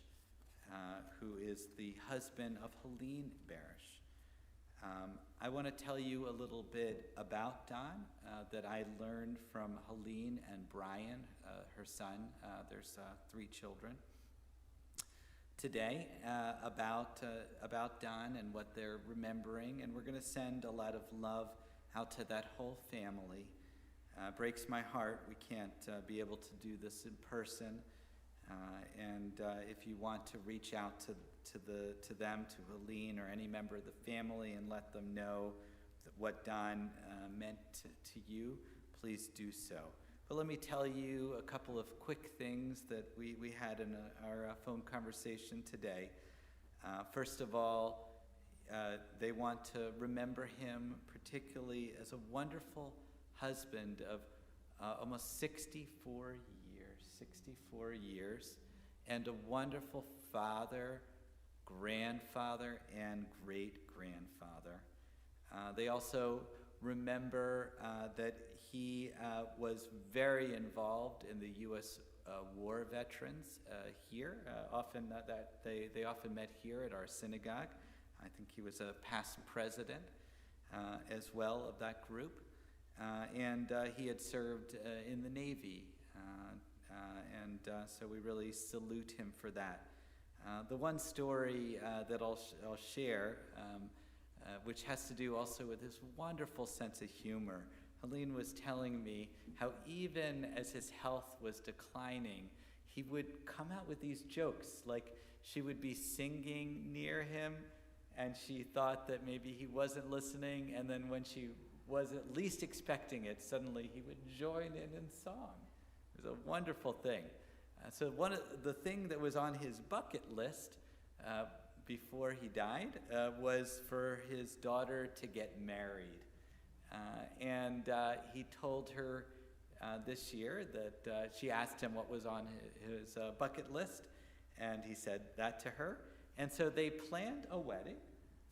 who is the husband of Helene Barish. I want to tell you a little bit about Don that I learned from Helene and Brian, her son. There's 3 children. Today, about Don and what they're remembering, and we're going to send a lot of love out to that whole family. Breaks my heart we can't be able to do this in person. And if you want to reach out to them, to Helene or any member of the family, and let them know what Don meant to you, please do so. But let me tell you a couple of quick things that we had in our phone conversation today. First of all, they want to remember him particularly as a wonderful husband of almost 64 years, and a wonderful father, grandfather, and great-grandfather. They also remember that he was very involved in the U.S. War veterans here. They often met here at our synagogue. I think he was a past president as well of that group. And he had served in the Navy. So we really salute him for that. The one story that I'll share, which has to do also with his wonderful sense of humor. Helene was telling me how even as his health was declining, he would come out with these jokes, like she would be singing near him, and she thought that maybe he wasn't listening, and then when she was at least expecting it, suddenly he would join in song. It was a wonderful thing. So one of the thing that was on his bucket list before he died was for his daughter to get married. And he told her this year that she asked him what was on his bucket list, and he said that to her. And so they planned a wedding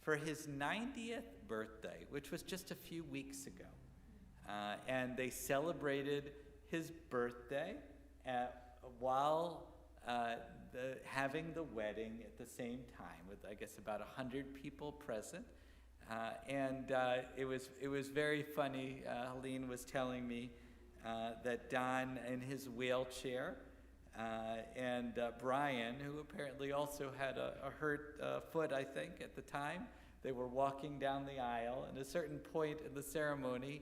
for his 90th birthday, which was just a few weeks ago. And they celebrated his birthday while having the wedding at the same time, with I guess about 100 people present. And it was very funny. Helene was telling me that Don in his wheelchair and Brian, who apparently also had a hurt foot, I think, at the time, they were walking down the aisle. And at a certain point in the ceremony,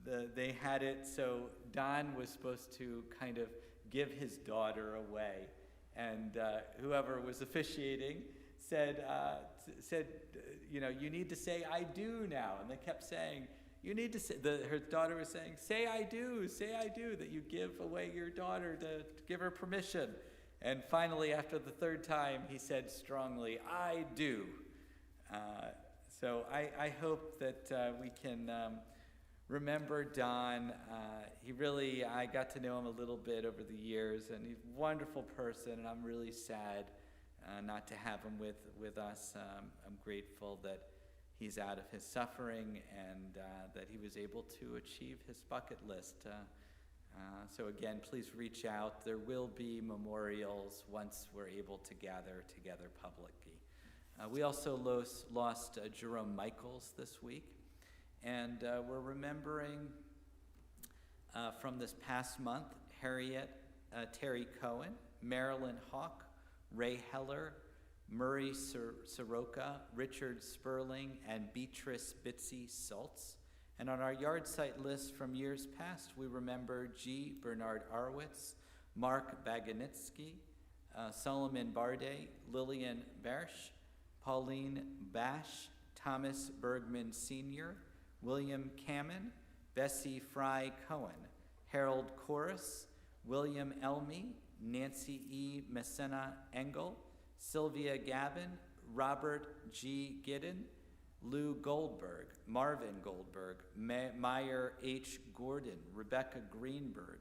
they had it so Don was supposed to kind of give his daughter away. And whoever was officiating said, you need to say, "I do" now. And they kept saying, you need to say, her daughter was saying, say I do, that you give away your daughter to give her permission. And finally, after the 3rd time, he said strongly, "I do." So I hope that we can remember Don. I got to know him a little bit over the years, and he's a wonderful person, and I'm really sad not to have him with us. I'm grateful that he's out of his suffering and that he was able to achieve his bucket list. So again, please reach out. There will be memorials once we're able to gather together publicly. We also lost Jerome Michaels this week, and we're remembering from this past month, Harriet Terry Cohen, Marilyn Hawk, Ray Heller, Murray Soroka, Richard Sperling, and Beatrice Bitsy Schultz. And on our yard site list from years past, we remember G. Bernard Arwitz, Mark Baganitsky, Solomon Barday, Lillian Bersch, Pauline Bash, Thomas Bergman Sr., William Kamen, Bessie Fry Cohen, Harold Corus, William Elmy, Nancy E. Messena Engel, Sylvia Gavin, Robert G. Giddon, Lou Goldberg, Marvin Goldberg, Meyer H. Gordon, Rebecca Greenberg,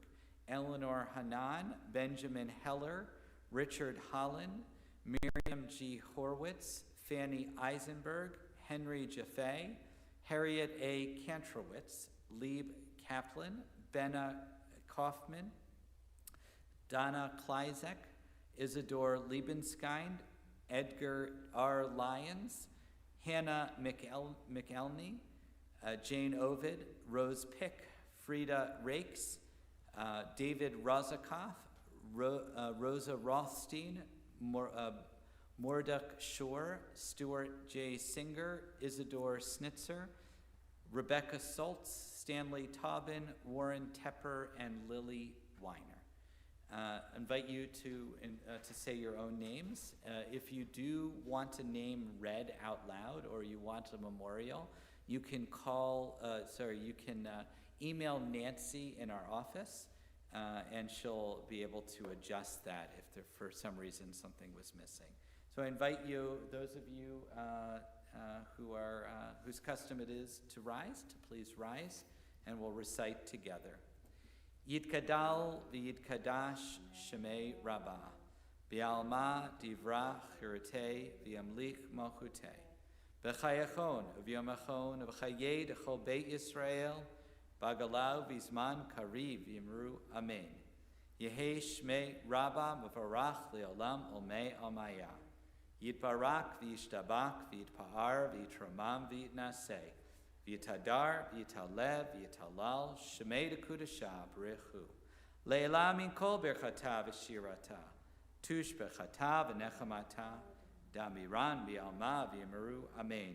Eleanor Hanan, Benjamin Heller, Richard Holland, Miriam G. Horwitz, Fanny Eisenberg, Henry Jaffe, Harriet A. Kantrowitz, Lieb Kaplan, Benna Kaufman, Donna Kleizek, Isidore Liebenskind, Edgar R. Lyons, Hannah McElney, Jane Ovid, Rose Pick, Frida Rakes, David Rozikoff, Rosa Rothstein, Morduk Shore, Stuart J. Singer, Isidore Snitzer, Rebecca Soltz, Stanley Taubin, Warren Tepper, and Lily Weiner. Invite you to say your own names. If you do want a name read out loud or you want a memorial, you can email Nancy in our office, and she'll be able to adjust that if for some reason something was missing. So I invite you, those of you whose custom it is to rise, to please rise, and we'll recite together. Yitkadal v'yitkadash shemei Rabbah, B'alma divrach chirutei v'yamlich malchutei, B'chayachon v'yomachon v'chayei d'chol Beit Yisrael, B'agalau v'zman kariv v'yimru Amen. Yehei shmei Rabbah mevarach le'olam olmei almaya. Yitbarak v'yishtabak v'yitpa'ar v'yitramam v'yitnaseh. V'yitadar, v'yitalev, v'yitalal, shemei dekudasha b'rechu. Le'ela min kol berchata v'shirata, tush berchata v'nechamata, damiran v'alma v'yimaru, amen.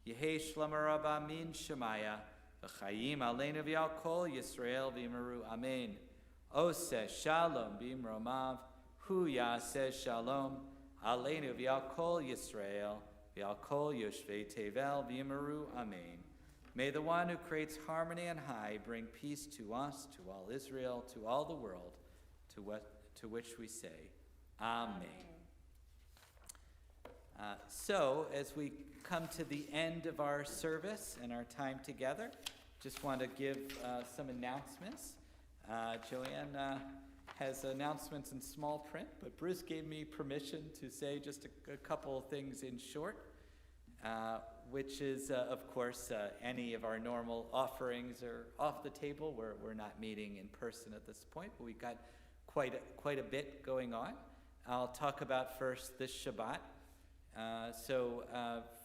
Yehei shlomo rabba min shemaya, v'chayim aleinu v'al kol Yisrael v'yimaru, amen. Oseh shalom b'imromav, hu yaseh shalom, aleinu v'al kol Yisrael, v'al kol yoshvei tevel v'yimaru, amen. May the one who creates harmony on high bring peace to us, to all Israel, to all the world, to which we say, Amen. So, as we come to the end of our service and our time together, just want to give some announcements. Joanne has announcements in small print, but Bruce gave me permission to say just a couple of things in short. Which is, of course, any of our normal offerings are off the table. We're not meeting in person at this point, but we've got quite a bit going on. I'll talk about first this Shabbat. So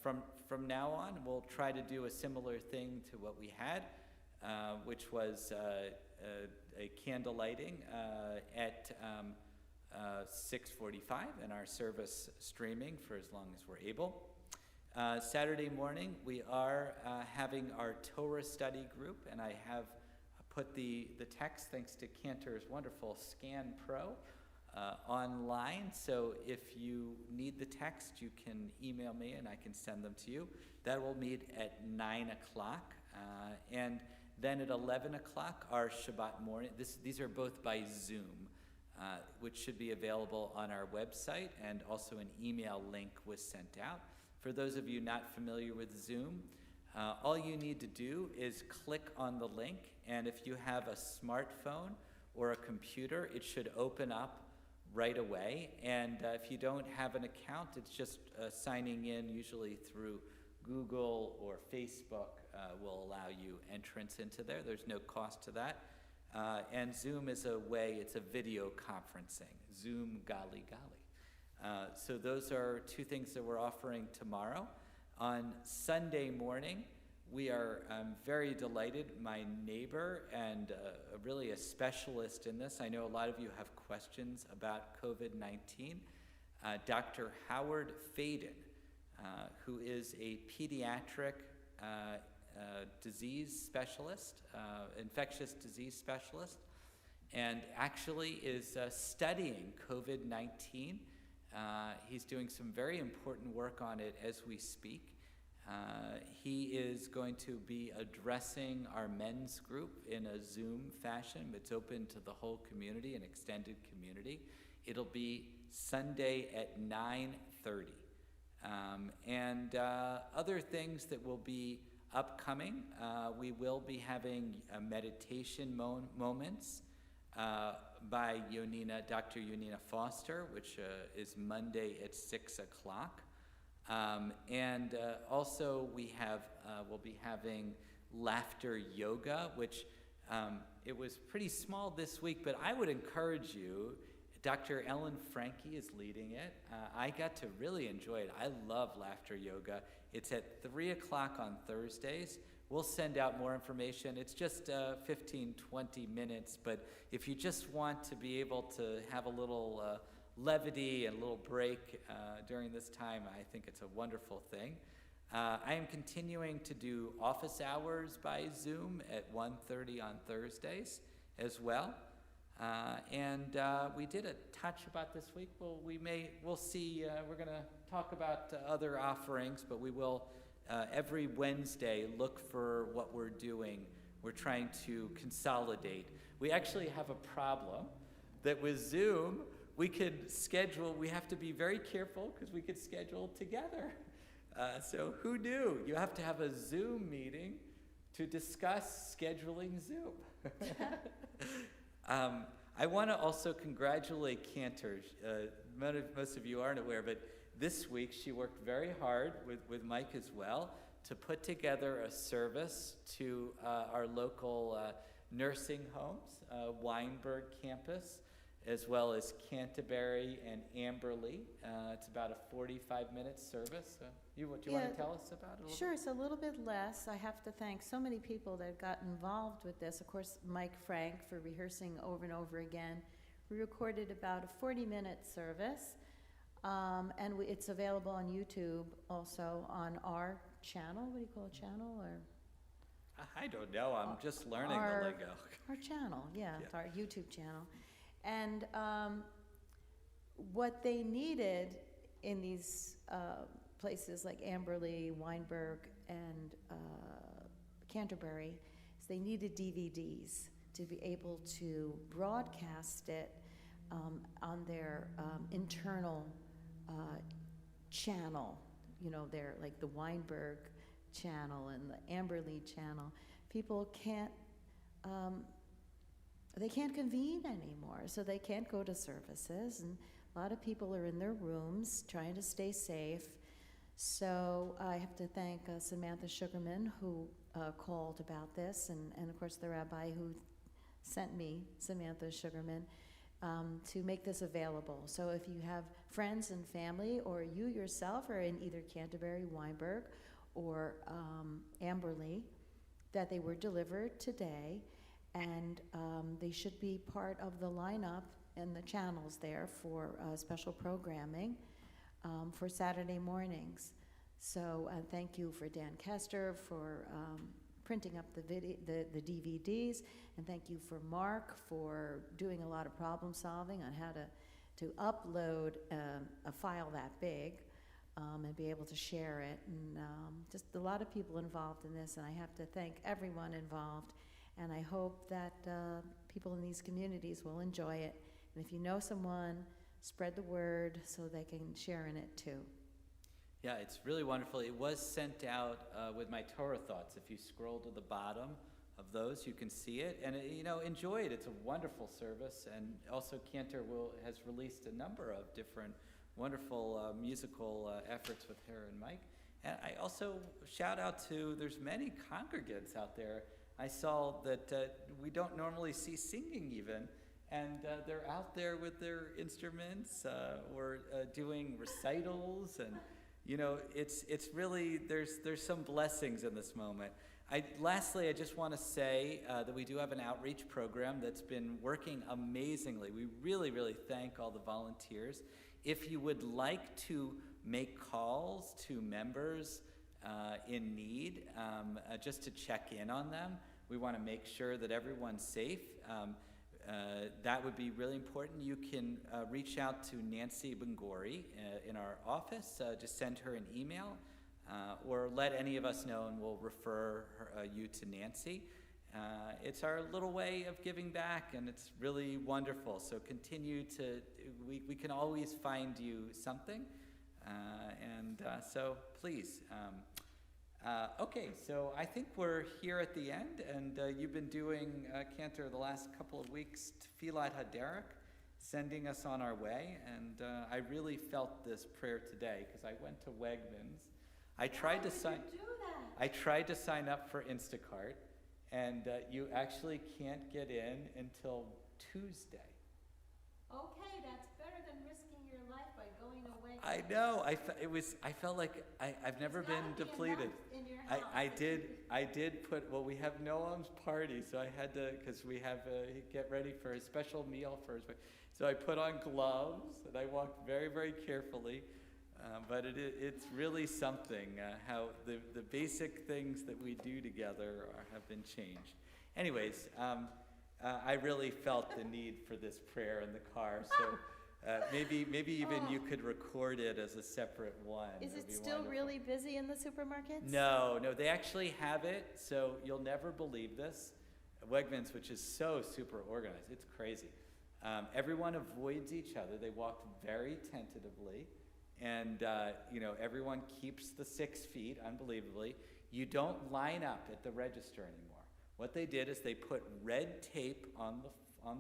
from now on, we'll try to do a similar thing to what we had, which was a candle lighting at 6:45, and our service streaming for as long as we're able. Saturday morning, we are having our Torah study group, and I have put the text, thanks to Cantor's wonderful Scan Pro, online. So if you need the text, you can email me, and I can send them to you. That will meet at 9 o'clock. And then at 11 o'clock, our Shabbat morning, these are both by Zoom, which should be available on our website, and also an email link was sent out. For those of you not familiar with Zoom, all you need to do is click on the link, and if you have a smartphone or a computer, it should open up right away. And if you don't have an account, it's just signing in, usually through Google or Facebook will allow you entrance into there. There's no cost to that. And Zoom is it's a video conferencing, Zoom Gali Gali. So those are two things that we're offering tomorrow. On Sunday morning, we are very delighted. My neighbor and really a specialist in this, I know a lot of you have questions about COVID-19, Dr. Howard Faden, who is a pediatric disease specialist, infectious disease specialist, and actually is studying COVID-19. He's doing some very important work on it as we speak. He is going to be addressing our men's group in a Zoom fashion. It's open to the whole community, an extended community. It'll be Sunday at 9:30. And other things that will be upcoming, we will be having meditation moments by Dr. Yonina Foster, which is Monday at 6 o'clock. And also we'll be having laughter yoga, which it was pretty small this week, but I would encourage you. Dr. Ellen Franke is leading it. I got to really enjoy it. I love laughter yoga. It's at 3 o'clock on Thursdays. We'll send out more information. It's just 15, 20 minutes, but if you just want to be able to have a little levity and a little break during this time, I think it's a wonderful thing. I am continuing to do office hours by Zoom at 1:30 on Thursdays as well. And we did a touch about this week. Well, we'll see. We're going to talk about other offerings, but we will every Wednesday look for what we're doing. We're trying to consolidate. We actually have a problem that with Zoom, we have to be very careful because we could schedule together. So who knew? You have to have a Zoom meeting to discuss scheduling Zoom. I want to also congratulate Cantor. Most of you aren't aware, but this week she worked very hard with Mike as well to put together a service to our local nursing homes, Weinberg campus, as well as Canterbury and Amberley. It's about a 45-minute service. Do you want to tell us about it a little Sure, it's a little bit less. I have to thank so many people that got involved with this. Of course, Mike Frank for rehearsing over and over again. We recorded about a 40-minute service, and it's available on YouTube also on our channel. What do you call a channel? Or I don't know. I'm just learning the lingo. Our channel, it's our YouTube channel. And what they needed in these places like Amberley, Weinberg, and Canterbury is they needed DVDs to be able to broadcast it on their internal channel. They're like the Weinberg channel and the Amberley channel. People can't convene anymore, so they can't go to services, and a lot of people are in their rooms trying to stay safe. So I have to thank Samantha Sugarman, who called about this, and of course the rabbi who sent me, Samantha Sugarman, to make this available. So if you have friends and family, or you yourself are in either Canterbury, Weinberg, or Amberley, that they were delivered today, and they should be part of the lineup and the channels there for special programming for Saturday mornings. So thank you for Dan Kester for printing up the DVDs, and thank you for Mark for doing a lot of problem solving on how to upload a file that big and be able to share it. And just a lot of people involved in this, and I have to thank everyone involved. And I hope that people in these communities will enjoy it. And if you know someone, spread the word so they can share in it too. Yeah, it's really wonderful. It was sent out with my Torah thoughts. If you scroll to the bottom of those, you can see it. And, enjoy it. It's a wonderful service. And also Cantor has released a number of different wonderful musical efforts with her and Mike. And I also shout out to, there's many congregants out there. I saw that we don't normally see singing even, and they're out there with their instruments or doing recitals, and it's really there's some blessings in this moment. Lastly, I just want to say that we do have an outreach program that's been working amazingly. We really, really thank all the volunteers. If you would like to make calls to members in need, just to check in on them. We want to make sure that everyone's safe. That would be really important. You can reach out to Nancy Bangori in our office. Just send her an email or let any of us know and we'll refer you to Nancy. It's our little way of giving back and it's really wonderful. So continue to, we can always find you something. So please. Okay, so I think we're here at the end, and you've been doing, Cantor, the last couple of weeks, Tfilat HaDerech, sending us on our way, and I really felt this prayer today, because I went to Wegmans. I tried to sign up for Instacart, and you actually can't get in until Tuesday. Okay, that's better than risking your life by going away. I know. I felt like I've never been depleted. I did put, well, we have Noam's party, so I had to, because we have get ready for a special meal for his, so I put on gloves and I walked very, very carefully. But it's really something how the basic things that we do together have been changed. Anyways, I really felt the need for this prayer in the car, so. Maybe even you could record it as a separate one. Is it still really busy in the supermarkets? No, they actually have it, so you'll never believe this. Wegmans, which is so super organized, it's crazy. Everyone avoids each other. They walk very tentatively, and everyone keeps the 6 feet, unbelievably. You don't line up at the register anymore. What they did is they put red tape on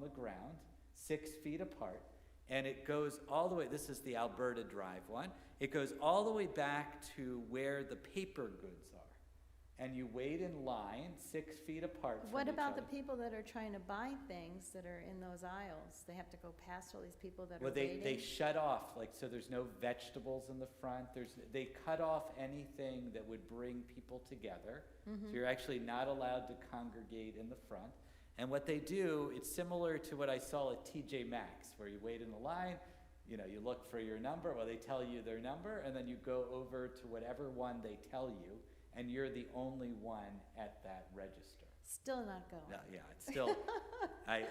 the ground, 6 feet apart. And it goes all the way, this is the Alberta Drive one, it goes all the way back to where the paper goods are. And you wait in line 6 feet apart from What each about other. the people that are trying to buy things that are in those aisles? They have to go past all these people that Well, are waiting? they shut off, so there's no vegetables in the front. They cut off anything that would bring people together. So you're actually not allowed to congregate in the front. And what they do, it's similar to what I saw at TJ Maxx, where you wait in the line, you look for your number, well, they tell you their number, and then you go over to whatever one they tell you, and you're the only one at that register. Still not going. No, yeah, it's still, I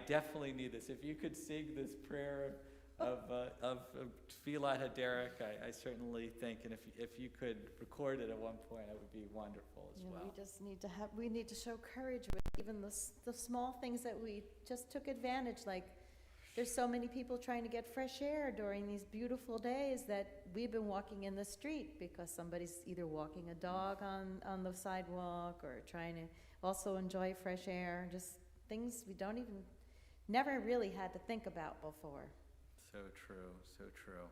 definitely need this. If you could sing this prayer of Tfilat HaDerech, I certainly think, and if you could record it at one point, it would be wonderful as well. We just need to we need to show courage with even the small things that we just took advantage, like there's so many people trying to get fresh air during these beautiful days that we've been walking in the street because somebody's either walking a dog on the sidewalk or trying to also enjoy fresh air, just things we never really had to think about before. So true, so true.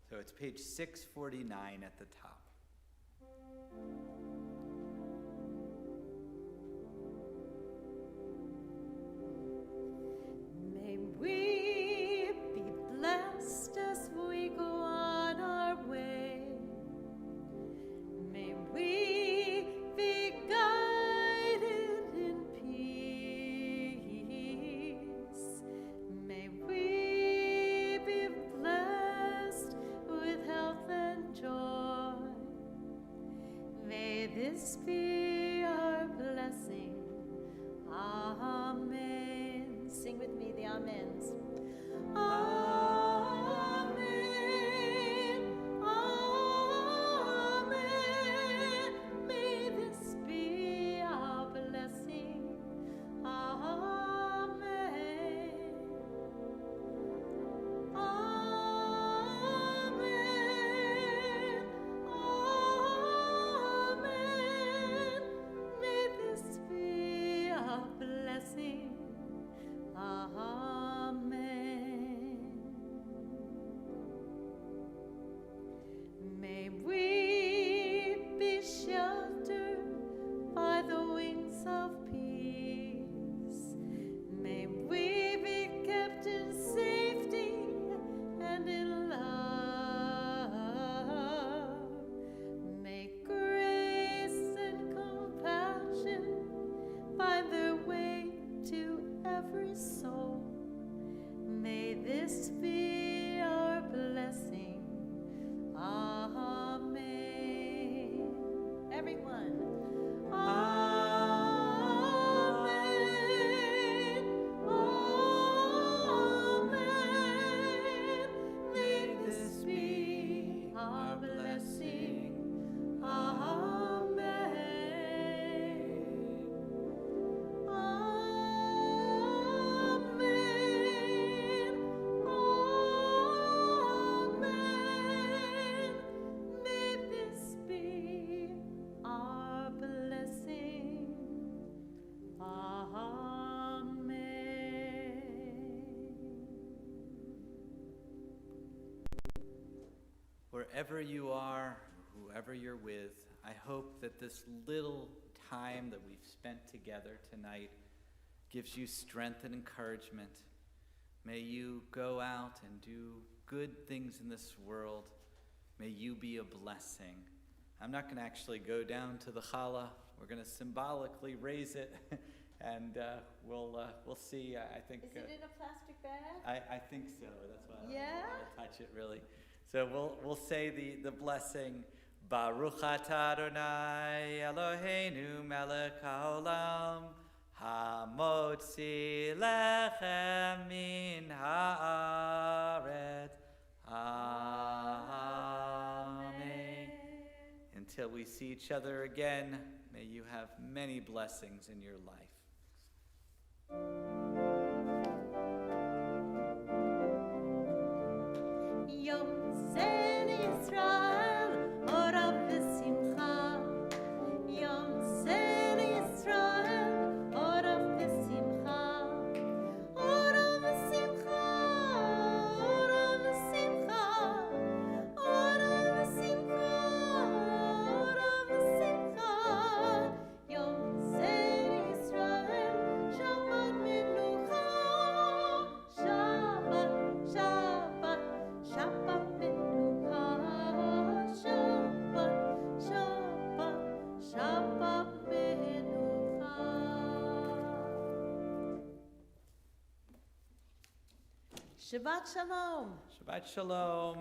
So it's page 649 at the top. May we be blessed as we go on our way. May we be guided in peace. May we be blessed with health and joy. May this be our blessing. Amen. Sing with me the amens. Amen. Amen. May this be our blessing. Amen. Amen. Amen. May this be our blessing. Amen. May we be sheltered by the wings of peace. May we be kept in safety and in love. May grace and compassion find their way to every soul. May this be our blessing. Amen. wherever you are, whoever you're with, I hope that this little time that we've spent together tonight gives you strength and encouragement. May you go out and do good things in this world. May you be a blessing. I'm not going to actually go down to the challah. We're going to symbolically raise it, and we'll see. I think. Is it in a plastic bag? I think so. That's why I Yeah? don't want to touch it really. So we'll say the blessing. Baruch atah Adonai Eloheinu melech haolam hamotzi lechem min haaretz. Amen. Until we see each other again, may you have many blessings in your life. Yom Zen Yisrael, Orav v'simcha. Yom Zen Yisrael, Orav v'simcha. Orav v'simcha, Orav v'simcha. Orav v'simcha, Orav v'simcha. Yom Zen Yisrael, Shabbat menucha. Shabbat, Shabbat, Shabbat menucha. Shabbat, Shabbat, Shabbat menucha. Shabbat Shalom. Shabbat Shalom.